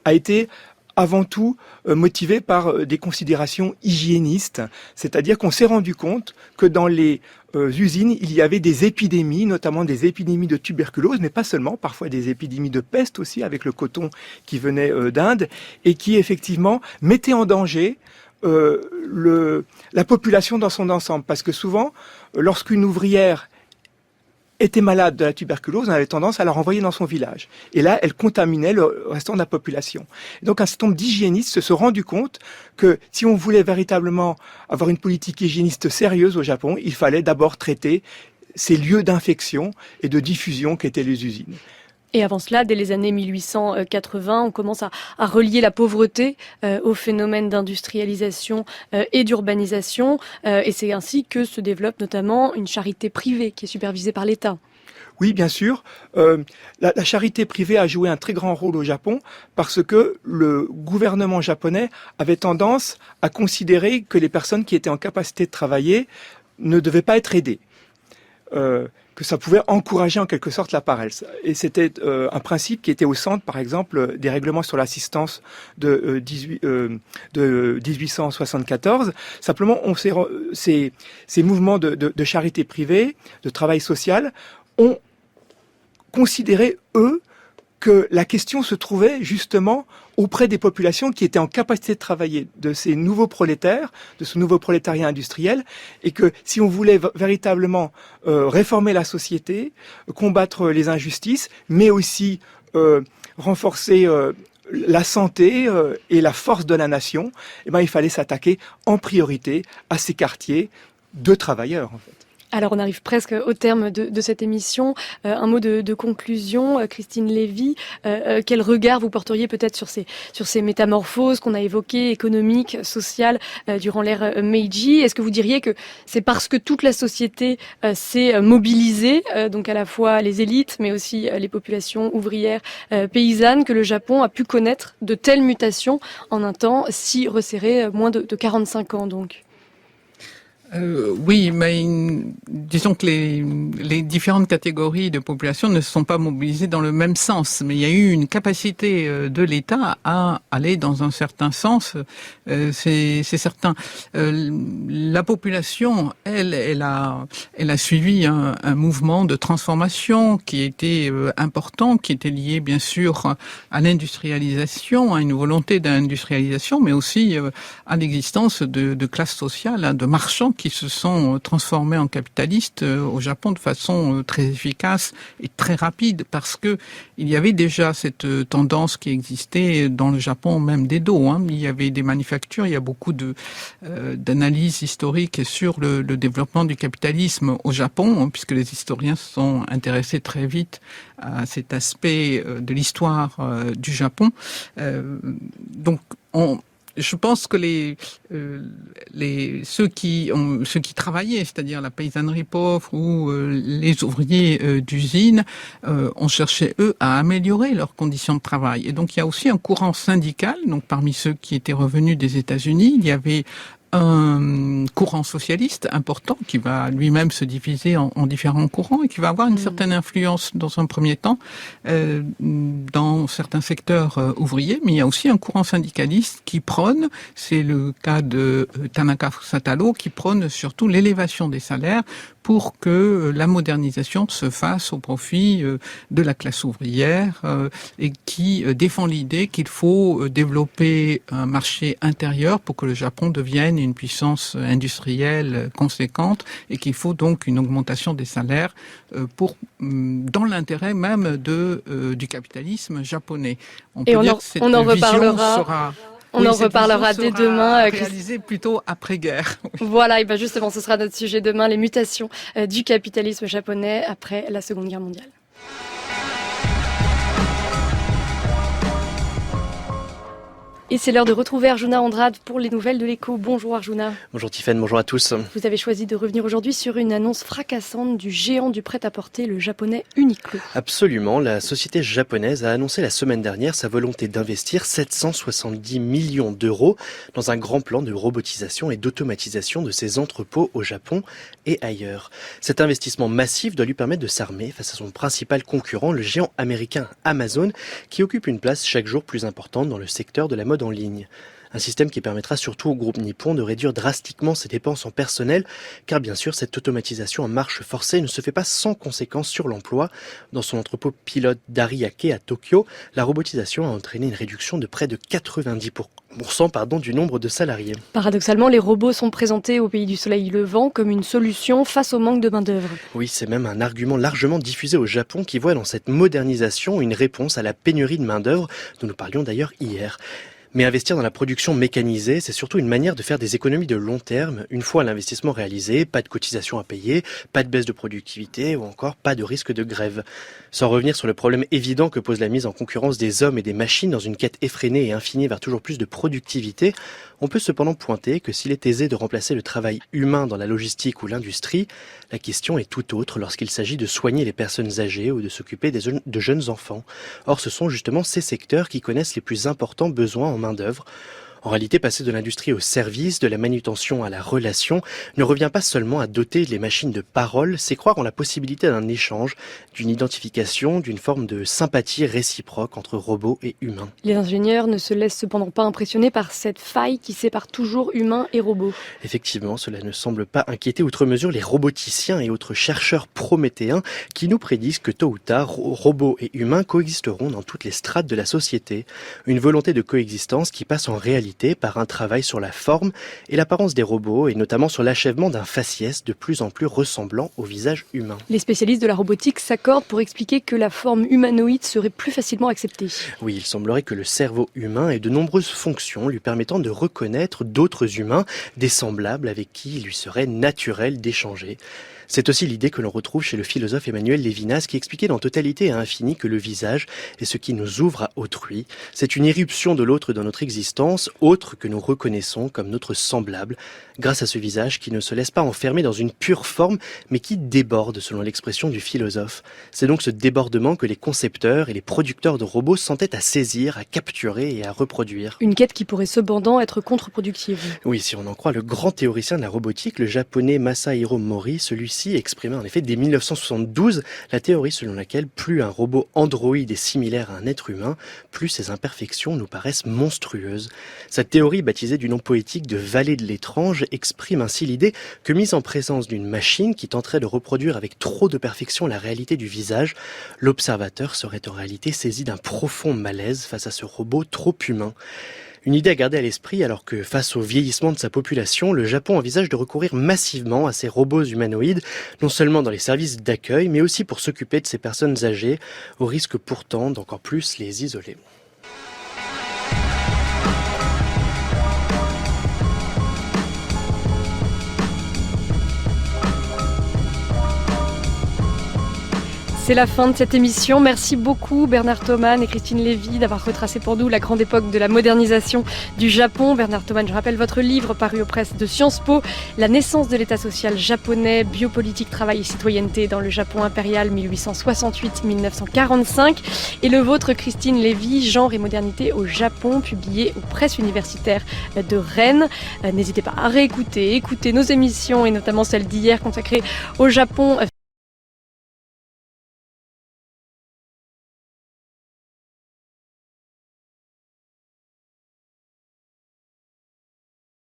a été avant tout motivée par des considérations hygiénistes. C'est-à-dire qu'on s'est rendu compte que dans les usines, il y avait des épidémies, notamment des épidémies de tuberculose, mais pas seulement, parfois des épidémies de peste aussi, avec le coton qui venait d'Inde, et qui effectivement mettaient en danger la population dans son ensemble. Parce que souvent, lorsqu'une ouvrière était malade de la tuberculose, on avait tendance à la renvoyer dans son village. Et là, elle contaminait le restant de la population. Et donc, un certain nombre d'hygiénistes se sont rendus compte que si on voulait véritablement avoir une politique hygiéniste sérieuse au Japon, il fallait d'abord traiter ces lieux d'infection et de diffusion qu'étaient les usines. Et avant cela, dès les années 1880, on commence à relier la pauvreté au phénomène d'industrialisation et d'urbanisation. Et c'est ainsi que se développe notamment une charité privée qui est supervisée par l'État. Oui, bien sûr. La charité privée a joué un très grand rôle au Japon parce que le gouvernement japonais avait tendance à considérer que les personnes qui étaient en capacité de travailler ne devaient pas être aidées. Que ça pouvait encourager en quelque sorte la paresse. Et c'était un principe qui était au centre, par exemple, des règlements sur l'assistance de 1874. Simplement, ces mouvements de charité privée, de travail social, ont considéré, eux, que la question se trouvait justement auprès des populations qui étaient en capacité de travailler, de ces nouveaux prolétaires, de ce nouveau prolétariat industriel, et que si on voulait véritablement réformer la société, combattre les injustices, mais aussi renforcer la santé et la force de la nation, eh ben, il fallait s'attaquer en priorité à ces quartiers de travailleurs, en fait. Alors on arrive presque au terme de cette émission. Un mot de conclusion, Christine Lévy. Quel regard vous porteriez peut-être sur ces métamorphoses qu'on a évoquées, économiques, sociales, durant l'ère Meiji ? Est-ce que vous diriez que c'est parce que toute la société s'est mobilisée, donc à la fois les élites, mais aussi les populations ouvrières, paysannes, que le Japon a pu connaître de telles mutations en un temps si resserré, moins de 45 ans donc ? Oui, mais disons que les différentes catégories de population ne se sont pas mobilisées dans le même sens. Mais il y a eu une capacité de l'État à aller dans un certain sens, c'est certain. La population, elle a suivi un mouvement de transformation qui était important, qui était lié bien sûr à l'industrialisation, à une volonté d'industrialisation, mais aussi à l'existence de classes sociales, de marchands qui se sont transformés en capitalistes au Japon de façon très efficace et très rapide, parce que il y avait déjà cette tendance qui existait dans le Japon, même d'Edo. Il y avait des manufactures, il y a beaucoup d'analyses historiques sur le développement du capitalisme au Japon, puisque les historiens se sont intéressés très vite à cet aspect de l'histoire du Japon. Donc, je pense que ceux qui travaillaient, c'est-à-dire la paysannerie pauvre ou les ouvriers d'usine, ont cherché eux à améliorer leurs conditions de travail. Et donc il y a aussi un courant syndical. Donc parmi ceux qui étaient revenus des États-Unis, il y avait un courant socialiste important qui va lui-même se diviser en différents courants et qui va avoir une certaine influence dans un premier temps dans certains secteurs ouvriers, mais il y a aussi un courant syndicaliste qui prône, c'est le cas de Tanaka Fusataro, qui prône surtout l'élévation des salaires pour que la modernisation se fasse au profit de la classe ouvrière et qui défend l'idée qu'il faut développer un marché intérieur pour que le Japon devienne une puissance industrielle conséquente et qu'il faut donc une augmentation des salaires dans l'intérêt même du capitalisme japonais. On en reparlera dès demain. Réalisé plutôt après-guerre. Voilà, et bien justement, ce sera notre sujet demain, les mutations du capitalisme japonais après la Seconde Guerre mondiale. Et c'est l'heure de retrouver Arjuna Andrade pour les nouvelles de l'Écho. Bonjour Arjuna. Bonjour Tiffaine, bonjour à tous. Vous avez choisi de revenir aujourd'hui sur une annonce fracassante du géant du prêt-à-porter, le japonais Uniqlo. Absolument, la société japonaise a annoncé la semaine dernière sa volonté d'investir 770 millions d'euros dans un grand plan de robotisation et d'automatisation de ses entrepôts au Japon et ailleurs. Cet investissement massif doit lui permettre de s'armer face à son principal concurrent, le géant américain Amazon, qui occupe une place chaque jour plus importante dans le secteur de la mode en ligne. Un système qui permettra surtout au groupe nippon de réduire drastiquement ses dépenses en personnel, car bien sûr cette automatisation en marche forcée ne se fait pas sans conséquences sur l'emploi. Dans son entrepôt pilote d'Ariake à Tokyo, la robotisation a entraîné une réduction de près de 90% du nombre de salariés. Paradoxalement, les robots sont présentés au pays du soleil levant comme une solution face au manque de main-d'œuvre. Oui, c'est même un argument largement diffusé au Japon qui voit dans cette modernisation une réponse à la pénurie de main-d'œuvre dont nous parlions d'ailleurs hier. Mais investir dans la production mécanisée, c'est surtout une manière de faire des économies de long terme. Une fois l'investissement réalisé, pas de cotisation à payer, pas de baisse de productivité ou encore pas de risque de grève. Sans revenir sur le problème évident que pose la mise en concurrence des hommes et des machines dans une quête effrénée et infinie vers toujours plus de productivité, on peut cependant pointer que s'il est aisé de remplacer le travail humain dans la logistique ou l'industrie, la question est tout autre lorsqu'il s'agit de soigner les personnes âgées ou de s'occuper de jeunes enfants. Or, ce sont justement ces secteurs qui connaissent les plus importants besoins en main-d'œuvre. En réalité, passer de l'industrie au service, de la manutention à la relation, ne revient pas seulement à doter les machines de paroles, c'est croire en la possibilité d'un échange, d'une identification, d'une forme de sympathie réciproque entre robots et humains. Les ingénieurs ne se laissent cependant pas impressionner par cette faille qui sépare toujours humains et robots. Effectivement, cela ne semble pas inquiéter outre mesure les roboticiens et autres chercheurs prométhéens qui nous prédisent que tôt ou tard, robots et humains coexisteront dans toutes les strates de la société. Une volonté de coexistence qui passe en réalité par un travail sur la forme et l'apparence des robots et notamment sur l'achèvement d'un faciès de plus en plus ressemblant au visage humain. Les spécialistes de la robotique s'accordent pour expliquer que la forme humanoïde serait plus facilement acceptée. Oui, il semblerait que le cerveau humain ait de nombreuses fonctions lui permettant de reconnaître d'autres humains, des semblables avec qui il lui serait naturel d'échanger. C'est aussi l'idée que l'on retrouve chez le philosophe Emmanuel Lévinas qui expliquait dans Totalité et Infini que le visage est ce qui nous ouvre à autrui. C'est une irruption de l'autre dans notre existence, autre que nous reconnaissons comme notre semblable, grâce à ce visage qui ne se laisse pas enfermer dans une pure forme, mais qui déborde selon l'expression du philosophe. C'est donc ce débordement que les concepteurs et les producteurs de robots s'entêtent à saisir, à capturer et à reproduire. Une quête qui pourrait cependant être contre-productive. Oui, si on en croit le grand théoricien de la robotique, le japonais Masahiro Mori, celui-ci exprimait en effet dès 1972 la théorie selon laquelle plus un robot androïde est similaire à un être humain, plus ses imperfections nous paraissent monstrueuses. Cette théorie, baptisée du nom poétique de vallée de l'étrange, exprime ainsi l'idée que mise en présence d'une machine qui tenterait de reproduire avec trop de perfection la réalité du visage, l'observateur serait en réalité saisi d'un profond malaise face à ce robot trop humain. Une idée à garder à l'esprit alors que face au vieillissement de sa population, le Japon envisage de recourir massivement à ces robots humanoïdes, non seulement dans les services d'accueil, mais aussi pour s'occuper de ces personnes âgées, au risque pourtant d'encore plus les isoler. C'est la fin de cette émission. Merci beaucoup Bernard Thoman et Christine Lévy d'avoir retracé pour nous la grande époque de la modernisation du Japon. Bernard Thoman, je rappelle votre livre paru aux presses de Sciences Po, La naissance de l'État social japonais, biopolitique, travail et citoyenneté dans le Japon impérial 1868-1945. Et le vôtre, Christine Lévy, Genre et modernité au Japon, publié aux presses universitaires de Rennes. N'hésitez pas à écouter nos émissions et notamment celle d'hier consacrée au Japon.